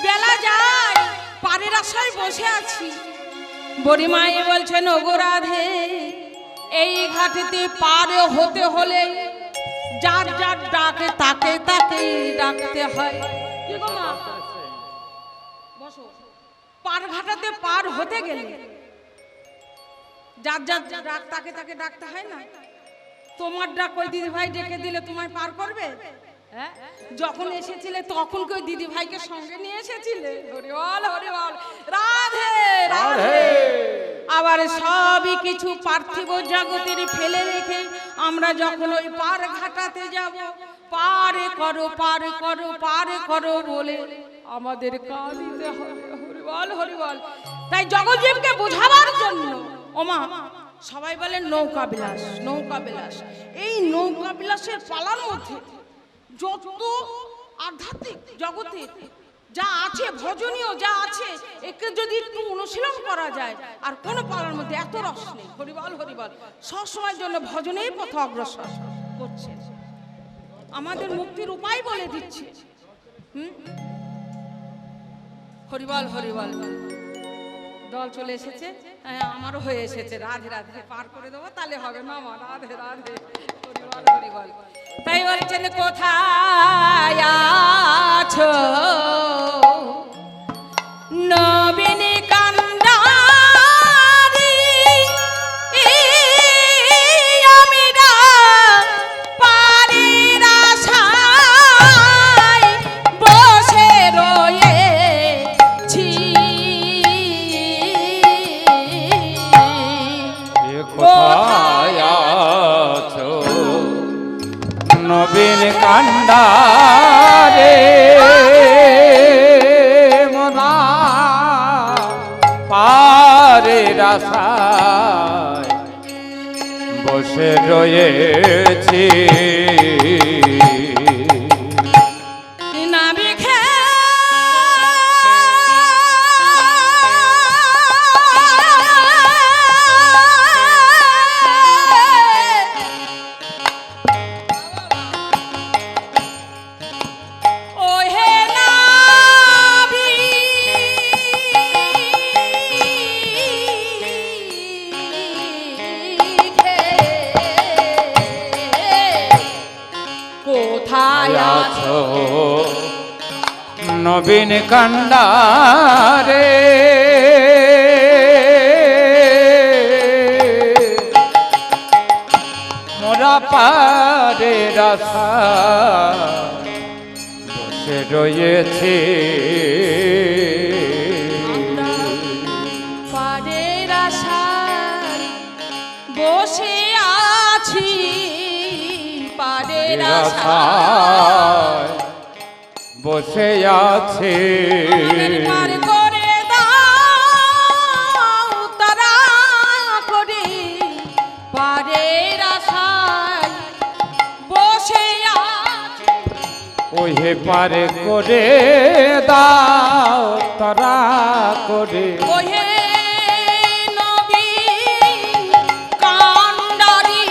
বেলা যায় পারের আশায় বসে আছি। বড়িমাই বলছেন ওগো রাধে এই ঘাটেতে পার হতে হলে যার যার ডাকে তাকে তাকে ডাকতে হয়। কি গো মা বসো। পার ঘাটাতে পার হতে গেলে যার যার ডাক তাকে তাকে ডাকতে হয় না? তোমার ডাক ওই দিদি ভাই ডেকে দিলে তোমায় পার করবে? হ্যাঁ, যখন এসেছিলে তখন কই দিদি ভাইকে সঙ্গে নিয়ে এসেছিলে? হরি বল হরি বল, রাধে রাধে। আবার সবই কিছু পার্থিব জগতের ফেলে রেখে আমরা যখন ওই পার ঘাটাতে যাব, পারে করো পারে করো পারে করো বলে আমাদের কাঁদিতে হবে। হরি বল হরি বল। তাই জগৎজীবকে বোঝাবার জন্য ওমা সবাই বলে নৌকা বিলাস নৌকা বিলাস। এই নৌকা বিলাসের পালার মধ্যে যত আধ্যাত্মিক জগতে যা আছে, ভজনীয় যা আছে, একে যদি একটু অনুশীলন করা যায় আর কোন পালার মধ্যে এত রস নেই। হরিবল হরিবল। সবসময়ের জন্য ভজনেই পথ অগ্রসর করছে, আমাদের মুক্তির উপায় বলে দিচ্ছে। হরিবল হরিবল। দল চলে এসেছে, আমারও হয়ে এসেছে। রাধে রাধে পার করে দেবো তাহলে হবে না মা। রাধে রাধে হরিবল হরিবল। তাই বলছেন কোথায় আছো নবীন কান্ডারি আমিরা পারের আশায় বসে রয়েছি। কোথায় আছো নবীন কান্ডারে মোরা পারে রাসায় বসে রয়েছি। নবীন কান্ডারে মোরা পারে রাসা বসে রয়েছে পারের আশায় বসে আছি, পারের আশায় বসে আছে পার করে দাও তারা করে, পারের আশায় বসে আছি। ওহে পারে করে দাও তারা করে ওহে নবীন কান্ডারি,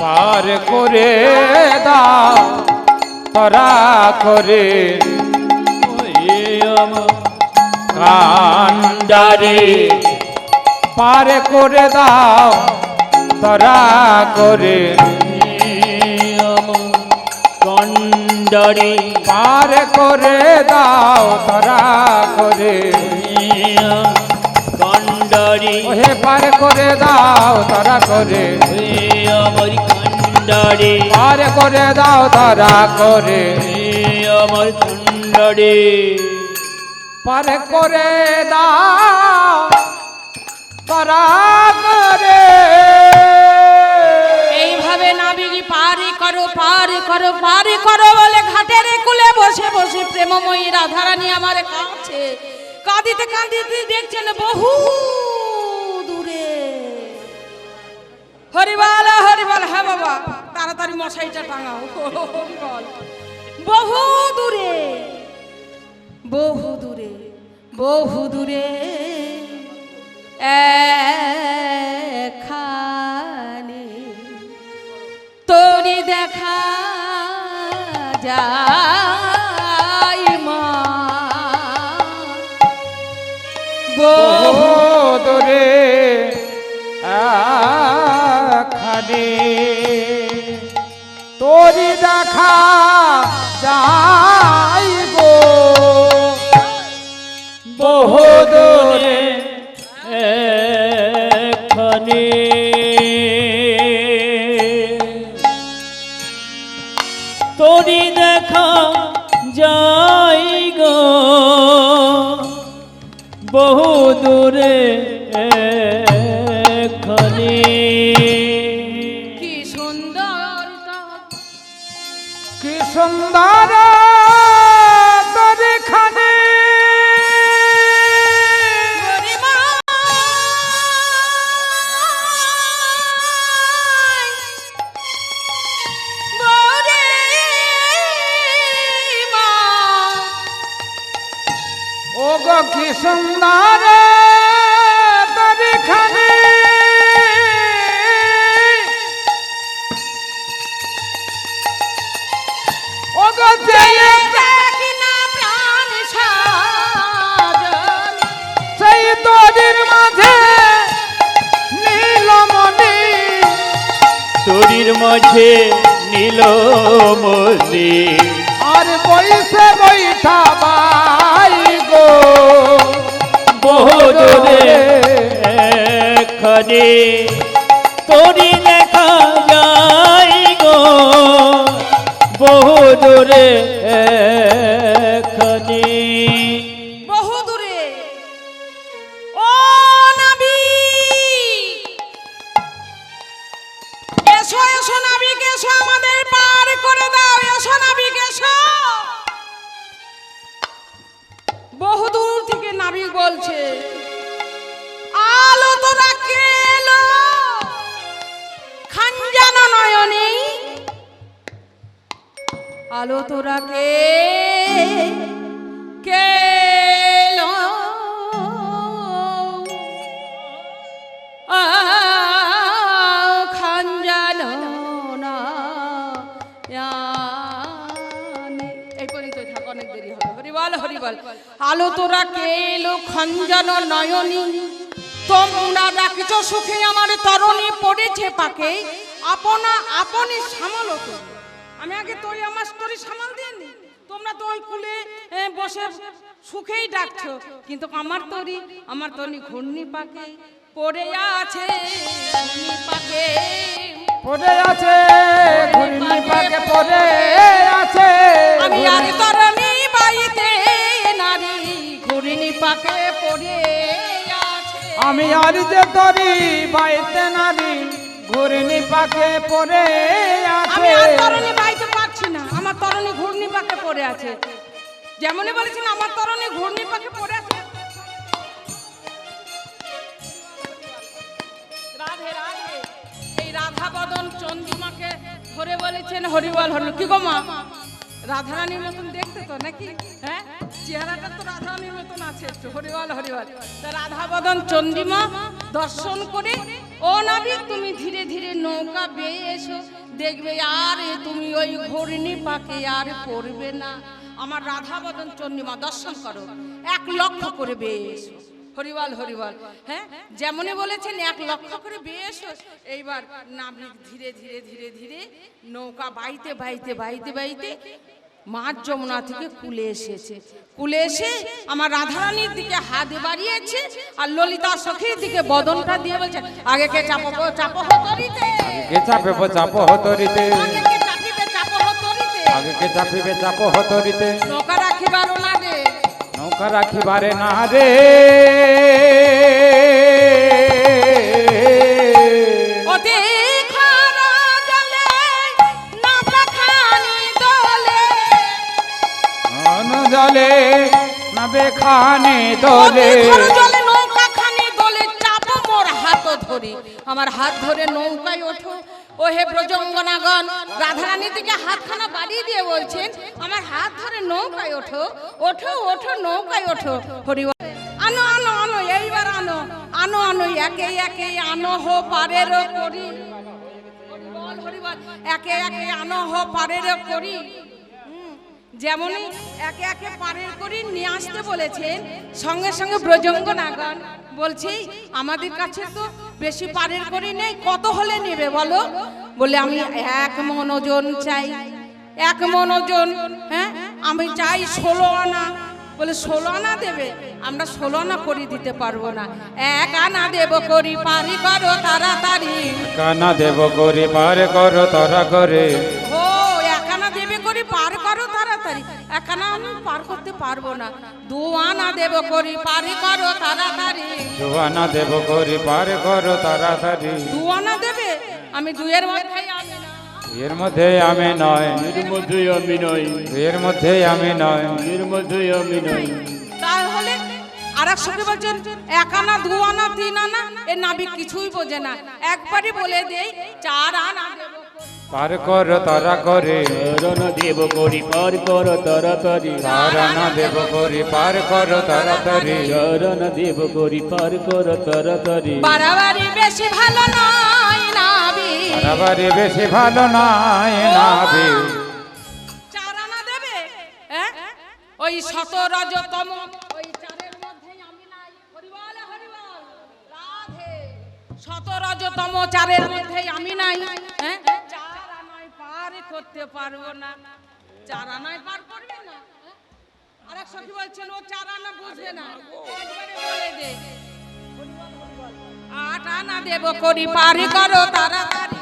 পার করে দাও তারা করে কান্ডারে পার করে দাও তারা করে কন্ডারি পার করে দাও তারা করে কন্ডারি ওহে পার করে দাও তারা করে আমার কন্ডারি পার করে দাও তারা করে আমার কন্ডারি পার করে দাও তারা করে এইভাবে নাবিক পারি করো পারি করো পারি করো বলে ঘাটের কুলে বসে বসে প্রেমময়ী রাধারানী আমার কাছে কাঁদিতে কাঁদিতে দেখছেন বহু দূরে। হরিবল হরিবল, হ্যাঁ বাবা তাড়াতাড়ি মশাইটা টাঙাও। হরিবল, বহু দূরে বহু দূরে বহু দূরে এখানে তোরি দেখা যায় মা, বহু দূরে খানে তোরি দেখা যাই গো বহু দূরে এখানে তোরি দেখা যাই গো বহু দূরে এখানে কি সুন্দর কি সুন্দর তোর খানে ও গো কি সুন্দর তোর খানে ও গো সেই তোদের মাঝে নীলমণি তোরির মাঝে নীলমণি আর বইসে বৈঠা বাই গো বহু দূরে এখানে তোরি দেখা যাই গো বহু দূরে এখানে বহু দূরে। ও নাবিক এসো এসো নাবিক এসো, আমাদের পার করে দাও, এসো নাবিক এসো। বহু দূর থেকে নাবিক বলছে আলো তোরা কেলো খানজানো নয়নে, আলো তোরা কেলো খানজানো নয়নে। এই পর্যন্ত থাক, অনেক দেরি হবে। হরিবল হরিবল, আলো তোরা কেলো খঞ্জন নয়নী, তোমরা ডাকছ সুখে আমার তরণী পড়েছে পাকে, আপনা আপনি সামাল তো। আমি আগে তোর আমার স্টোরি সামাল দিইনি, তো তোমরা তো ওই কুলে বসে সুখেই ডাকছো, কিন্তু আমার তরি ঘূর্ণি পাকে পড়ে আছে, ঘূর্ণি পাকে পড়ে আছে, ঘূর্ণি পাকে পড়ে আছে। আমি আর তরণী বাইতে নারী ঘূর্ণি পাকে পড়ে আছে। আমি আর যে তরি বাইতে নারী ঘূর্ণি পাকে পড়ে আমি আছে। আর তরণী বাইতে পারছি না, আমার তরণী ঘূর্ণি পাকে পড়ে আছে। যেমনই বলেছেন আমার তরণী ঘূর্ণি পাকে পড়ে আছে। রাধে রাধে। এই রাধা বদন চন্দ্রিমাকে ধরে বলেছেন হরিবল হরি। কি গো মা, রাধারানীর মতন দেখতে তো নাকি? হ্যাঁ, চেহারাটা তো রাধারানীর মতন আছে একটু। হরিবল হরিবল। তা রাধা বদন চন্দ্রিমা দর্শন করে, ও নাবিক তুমি ধীরে ধীরে নৌকা বেয়ে এসো, দেখবে আর তুমি ওই ঘূর্ণি পাকে আর পড়বে না। আমার রাধা বদন চন্দ্রিমা দর্শন করো, 1 লক্ষ করে বেয়ে এসো। হরিবল হরিবল। হ্যাঁ, যেমনই বলেছেন 1 লক্ষ করে বেয়ে এসো। এইবার নাবিক ধীরে ধীরে ধীরে ধীরে নৌকা বাইতে বাইতে বাইতে বাইতে মাঝ যমুনা থেকে কুলে এসেছে। কুলে এসে আমার রাধারানীর দিকে হাত বাড়িয়েছে, আর ললিতা সখীর দিকে বদনটা দিয়ে বলছে, আগে কে চাপবো চাপো হতরিতে, কে চাপে চাপো হতরিতে, আগে কে চাপিবে চাপো হতরিতে, আগে কে চাপিবে চাপো হতরিতে। নৌকা রাখিবার না রে, নৌকা রাখিবারে না রে। ওতে খারা জলে নৌকা খানি দোলে, জলে নাবে খানে ওতে দোলে। খারা জলে নৌকা খানি দোলে, চাপো মোর হাত ধরে, আমার হাত ধরে নৌকায় ওঠো। ও হে ব্রজঙ্গনাগণ, রাধারানীর দিকে হাতখানা বাড়িয়ে দিয়ে বলছেন, আমার হাত ধরে নৌকায় ওঠো, ওঠো ওঠো নৌকায় ওঠো। হরিবল। আনো আনো আনো, এইবার আনো আনো আনো, একে একে আনো হো পারের করি। হরিবল হরিবল। একে একে আনো হো পারের করি। যেমনই একে একে পারের করি নিয়ে আসতে বলেছেন, সঙ্গে সঙ্গে ব্রজঙ্গনাগণ বলছি, আমাদের কাছে তো বেশি পারের করি নেই, কত হলে নেবে বলো? বলে আমি 1 মণ ওজন চাই, 1 মণ ওজন। হ্যাঁ, আমি চাই 16 আনা। বলে 16 আনা দেবে? আমরা 16 আনা করি দিতে পারবো না, 1 আনা দেব করি, পারি করো তাড়াতাড়ি। কানা দেব করি পার করো তারা করে। ও 1 আনা দেবে করি পার করো তাড়াতাড়ি, 1 আনা আমি পার করতে পারবো না, 2 আনা দেব করি পারি করো তাড়াতাড়ি। জোয়ানা দেব করি পার করো তাড়াতাড়ি। 2 আনা দেবে? আমি 2 এর মধ্যেই আমি না, এর মধ্যে আমি নয়, এর মধ্যেই আমি নই, এর মধ্যে আমি নয়। এর মধ্যেই আমি নই। তাহলে আর এক সঙ্গে বলছেন 1 আনা 2 আনা 3 আনা, এ নাবিক কিছুই বোঝে না, একবারই বলে দেই 4 আনা দেব করি। পার করো তারা করে। চরণ দেব করি পার কর তাড়াতাড়ি, তারানা দেব করি পার করো তাড়াতাড়ি। চরণ দেব করি পার কর তাড়াতাড়ি। বাড়াবাড়ি বেশি ভালো নয় নাবি, বাড়াবাড়ি বেশি ভালো নয় নাবি। 4 আনা দেবে? হ্যাঁ, ওই 17 ওই 4-এর মধ্যেই আমি নাই। হরিবল হরিবল। রাধে। 17 4-এর মধ্যেই আমি নাই। হ্যাঁ, 4 আনায় পার করতে পারবো না, 4 আনায় পার করবে না। আর এক সখী বলছেন ও 4 আনা বুঝবে না, একবারে বলে দে। 8 আনা দেব করি পার করো তাড়াতাড়ি।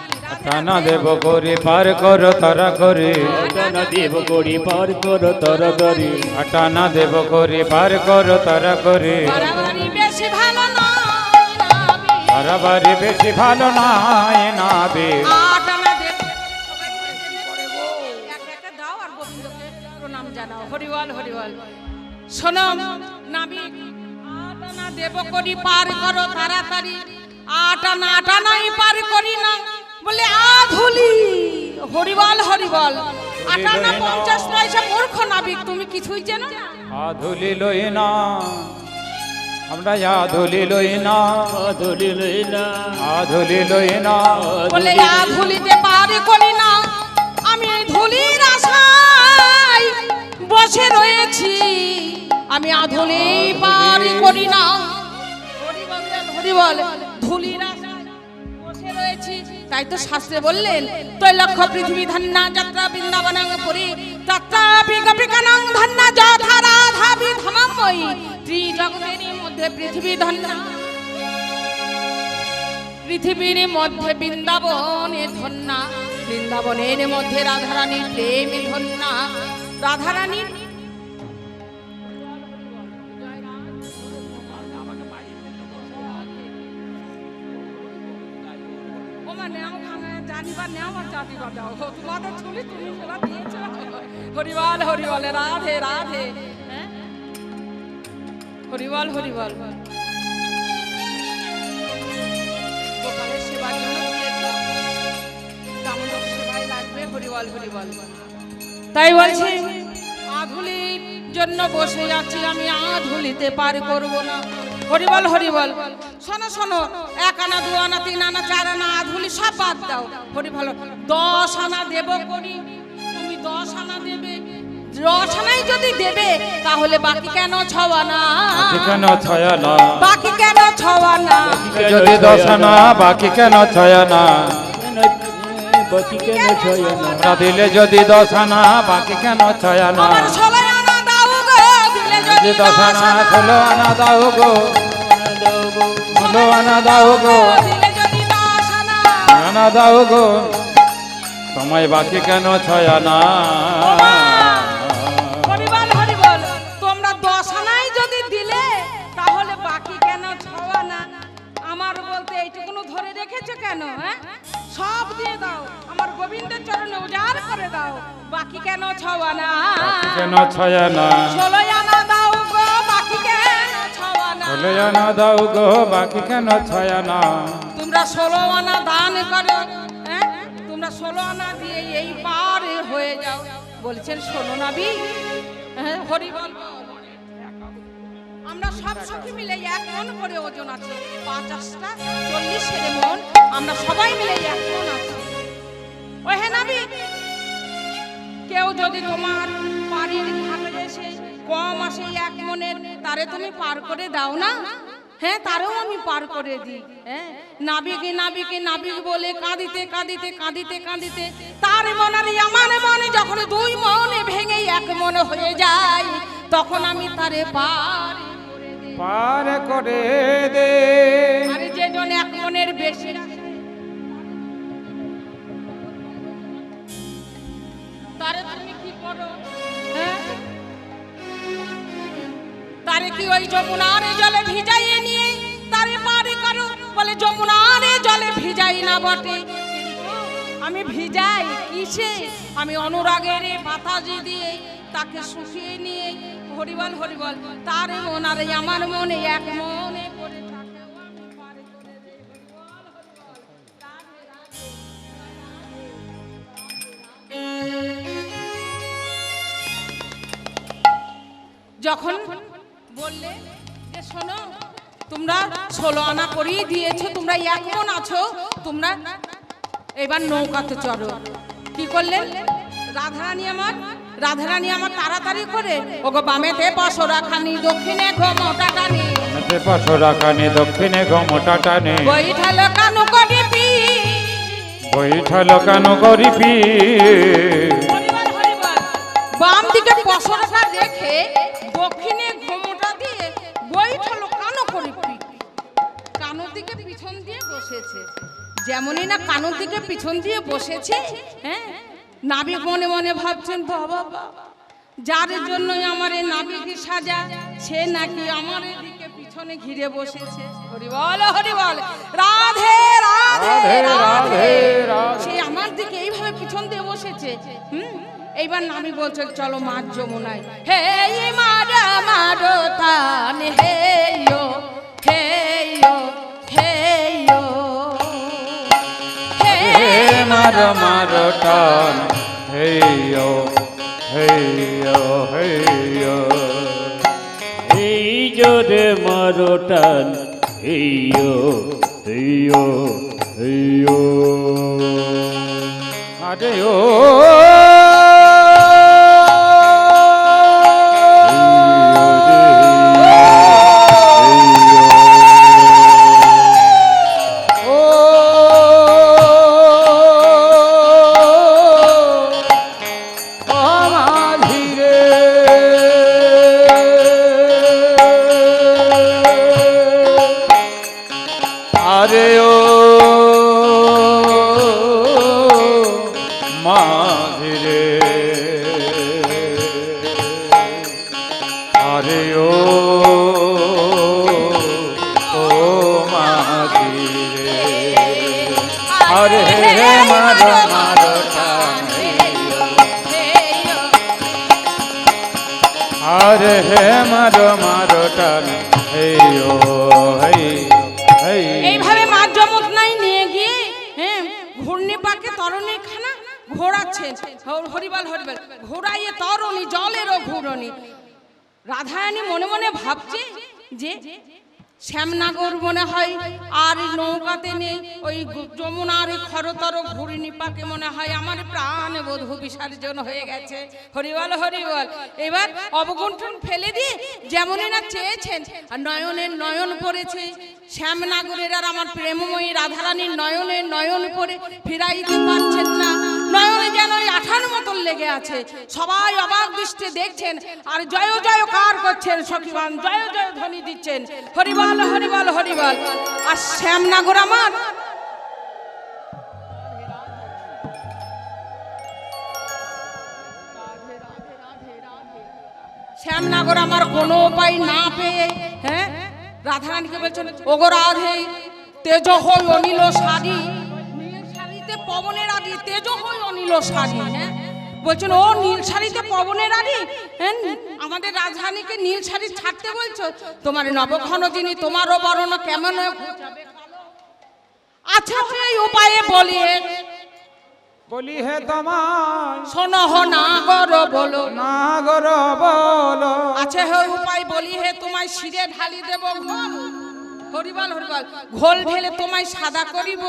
কানা দেব করি পার করো তারা করে। চরণ দেব করি পার কর তাড়াতাড়ি। আটানা দেব করি পার করো তারা করে। বাড়াবাড়ি বেশি ভালো নয় নাবি। বাড়াবাড়ি বেশি ভালো নয় নাবি। 8 আনা দেব। এক একটা দাও আর গোবিন্দকে প্রণাম জানাও। হরিবল হরিবল। শোনো নাবিক, 8 আনা দেব করি পার করো তাড়াতাড়ি। 8 আনাই পার করি না, বলে আধুলি। হরিবল হরিবল। 8 আনা 50 পয়সা। মূর্খ নাবিক, তুমি কিছুই জানো না। আধুলি লই না, আমরা আধুলি লই না, আধুলি লই না, আধুলি লই না। বলে আধুলিতে পার করি না, আমি ধুলির আশায় বসে রয়েছি, আমি আধুলি পার করি না। হরিবল হরিবল। ধুলির আশায় বসে রয়েছি, হয়েছি, তাই তো শাস্ত্রে বললেন তৈলক্ষ পৃথিবী ধন্যা যাত্রা বৃন্দাবনাং পুরী তত্রাপি গোপিকানাং ধন্যা যথা রাধা বিধামময়ী ত্রিজগতের মধ্যে পৃথিবী ধন্যা, পৃথিবীর মধ্যে বৃন্দাবনে ধন্যা, বৃন্দাবনের মধ্যে রাধারানীর প্রেমে ধন্যা, রাধারানীর হরিবল হরিবল রাধে রাধে, হরিবল হরিবল গোপালের সেবার জন্য দিয়েছো, দামোদর সেবায় লাগবে, হরিবল হরিবল। তাই বলছি আধুলির জন্য বসে যাচ্ছি আমি, আধুলিতে পার করব না, হরিবল হরিবল। শোনো শোনো, 1 আনা 2 আনা 3 আনা 4 আনা আধুলি সব বাদ দাও, হরিবল 10 আনা দেব করি, তুমি 10 আনা দেবে, 10 আনাই যদি দেবে তাহলে বাকি কেন 6 আনা, কেন 6 আনা, বাকি কেন 6 আনা, যদি 10 আনা বাকি কেন 6 আনা, বাকি কেন 6 আনা, আমরা দিলে যদি 10 আনা বাকি কেন 6 আনা, আমার 16 আনা দাও গো, দিলে যদি 10 আনা 16 আনা দাও গো, 16 আনা দাও গো, দিলে যদি 10 আনা, আনা দাও গো, তোমায় বাকি কেন 6 আনা, হরিবল হরিবল। তোমরা 10 আনাই যদি দিলে তাহলে বাকি কেন 6 আনা, আমার বলতে এইটুকুনো ধরে রেখেছো কেন, হ্যাঁ? সব দিয়ে দাও, আমার গোবিন্দের চরণে উজাড় করে দাও, বাকি কেন 6 আনা, বাকি কেন 6 আনা, 16 আনা দাও গো, বাকি কেন 6 আনা, 16 আনা দাও গো, বাকি কেন 6 আনা, তোমরা 16 আনা দান করো, হ্যাঁ? তোমরা 16 আনা দিয়ে এই পার হয়ে যাও, বলছেন শোনো নাবি, হ্যাঁ হরিবল। আমরা সব সখী মিলে 1 মন করে ওজন আছে, 50টা 40 মন, আমরা সবাই মিলে 1 মন আছি। ও হে নাবি, কেউ যদি তোমার বাড়ির ঘাটে এসে কম আসে 1 মনের, তারে তুমি পার করে দাও না, হ্যাঁ তারেও আমি পার করে দিই, হ্যাঁ নাবিকে নাবিকে নাবিক বলে কাঁদিতে কাঁদিতে কাঁদিতে কাঁদিতে তার মন আর আমার মনে যখন 2 মনে ভেঙে 1 মন হয়ে যায়, তখন আমি তারে পার পার করে দে, আরে যে জন 1 মনের বেশি তারে তুমি কি করো, হ্যাঁ তারে কি ওই যমুনার জলে ভিজাইয়ে নিয়ে তারে পার করো, বলে যমুনার জলে ভিজাই না বটে, আমি ভিজাই কিসে, আমি অনুরাগের বাতাজি দিয়ে তাকে শুকিয়ে নিয়ে, হরিবল হরিবল, তার মন আর আমার মনে 1 মনে করে তাকেও আমি পার করে দেই, হরিবল হরিবল, রাধে রাধে। যখন বললে যে শোনো তোমরা 16 আনা করেই দিয়েছো, তোমরা 1 মন আছো, তোমরা এবার নৌকাতে চড়ো, কি করলেন রাধারানী আমার তাড়াতাড়ি করে, ওগো বামেতে পশরা খানি দক্ষিণে ঘোমটা টানি, বামেতে পশরা খানি দক্ষিণে ঘোমটা টানি, বৈঠাল কানু করিবি, বৈঠাল কানু করিবি, বাম দিকে পশরাটা রেখে দক্ষিণে ঘোমটা দিয়ে বৈঠাল কানু করিবি, কানুর দিকে পিছন দিয়ে বসেছে, যেমনই না কানুর দিকে পিছন দিয়ে বসেছে, হ্যাঁ নাবিক মনে মনে ভাবছেন বাবা যার জন্য আমার এই নাবিক সাজা, সে নাকি আমার দিকে পিছনে ঘিরে বসেছে, হরিবল হরিবল, রাধে রাধে রাধে, সে আমার দিকে এইভাবে পিছন দিয়ে বসেছে। এইবার নাবিক বলছে চলো মাঝ যমুনায়, হে মারা মারো তান, হে ইয়ো হে ইয়ো হে ইয়ো, মারো মারো টান, হেইয়ো হেইয়ো হেইয়ো, এই জোরে মারো টান, এইয়ো এইয়ো এইয়ো, আরে ও ও মাঝি রে আরে ও মাঝি রে আরে মারো মারো টান আরে হে মারো মারো টান হেইও এইভাবে মা যমুনায় নিয়ে গিয়ে হ্যাঁ ঘূর্ণি পাকে তরণী খানা ঘোরাচ্ছেন। হরিবল হরিবল, ঘোরাইয়ে তরণী জলেরও ঘূর্ণি। রাধারানী মনে মনে ভাবছে যে শ্যামনগর মনে হয় আর নৌকাতে নেই, ওই যমুনার খরতর ঘূর্ণি পাকে মনে হয় আমার প্রাণ বধূ বিসর্জন হয়ে গেছে। হরিবল হরিবল। এবার অবগুণ্ঠন ফেলে দিয়ে যেমনই না চেয়েছেন, আর নয়নের নয়ন পড়েছে শ্যামনগরের, আর আমার প্রেমময়ী রাধারানীর নয়নের নয়ন পড়ে ফিরাইতে পারছেন না। নয়নে যেন ওই আঠার মতন লেগে আছে। সবাই অবাক দৃষ্টি দেখছেন আর জয় জয় কার করছেন, সখীবান জয় জয় ধ্বনি দিচ্ছেন। হরিবল হরিবল হরিবল। আর শ্যামনগর আমার শ্যামনগর আমার কোনো উপায় না পেয়ে হ্যাঁ রাধারানীকে বলছেন, ওগো রাধে তেজ হই অনিল শাড়ি, নীল শাড়িতে পবনের আদি তেজ হই অনিল শাড়ি। হ্যাঁ বলছেন, ও নীল শাড়িতে পবনের আদি, হ্যাঁ আমাদের রাজধানীকে নীল শাড়ি ছাড়তে বলছো? তোমার নবঘন যিনি তোমারও বরণ কেমন আচ্ছা এই উপায়ে বলি হে তোমায় শোনো হো না গর বলো, না গর বলো। আচ্ছা হে উপায় বলি হে তোমায় শিরে ঢালি দেব ঘোল। হরিবল হরিবল। ঘোল ঢেলে তোমায় সাদা করিব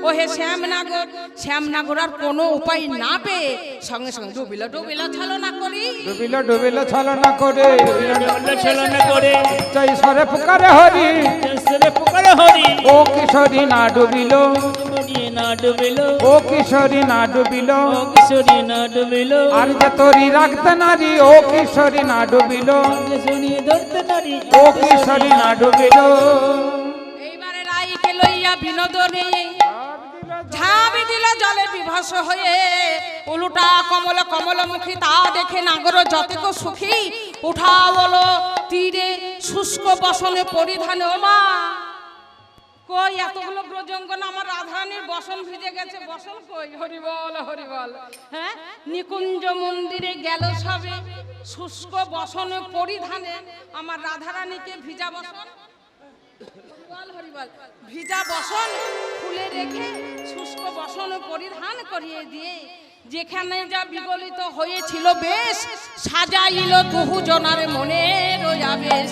ও হে শ্যামনগর। শ্যামনগর আর কোনো উপায় না পেয়ে সঙ্গে সঙ্গে ডুবিল ডুবিল ছলনা করি, ডুবিল ডুবিল ছলনা করে, ছলনা করে জয় সরে পুকারে হরি, সরে পুকারে হরি। ও কিশোরী না ডুবিল, না ডুবিল ও কিশোরী না ডুবিল, ও কিশোরী না ডুবিল। আর যে তোরি রাখতে নারী, ও কিশোরী না ডুবিল, কিশোরী ধরতে নারী, ও কিশোরী না ডুবিল। এইবারে রাইকে লইয়া বিনোদনে ঝাঁপি দিল জলে বিভস হয়ে। উলুটা কমল কমলমুখী তা দেখে নাগর যতক সুখী। উঠা বলো তীরে শুষ্ক বসনে পরিধানে। ও মা কই এতগুলো ব্রজঙ্গন, আমার রাধারানীর বসন ভিজে গেছে, বসন কই? হরিবল হরিবল। হ্যাঁ নিকুঞ্জ মন্দিরে গেল সবে, শুষ্ক বসন পরিধানে আমার রাধারানীকে ভিজা বসন ভিজা বসন খুলে রেখে শুষ্ক বসন পরিধান করিয়ে দিয়ে যেখানে যা বিগলিত হয়েছিল বেশ সাজাইল তুহু জনার মনে রয়া বেশ।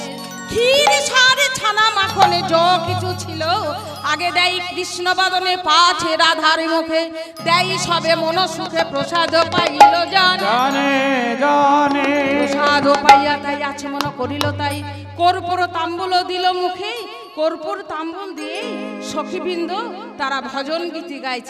ক্ষীর সারে ছানা মাখনে য কিছু ছিল আগে দেয় কৃষ্ণ বাদনে পাছে রাধার মুখে দেয় সবে মন সুখে প্রসাদ পাইল জানে জানে প্রসাদ পাইয়া তাই আছে মন করিল তাই কর্পূর তাম্বুল দিল মুখে। কর্পূর তাম্বুল দিয়ে সখীবৃন্দ তারা ভজন গীতি গাইছে।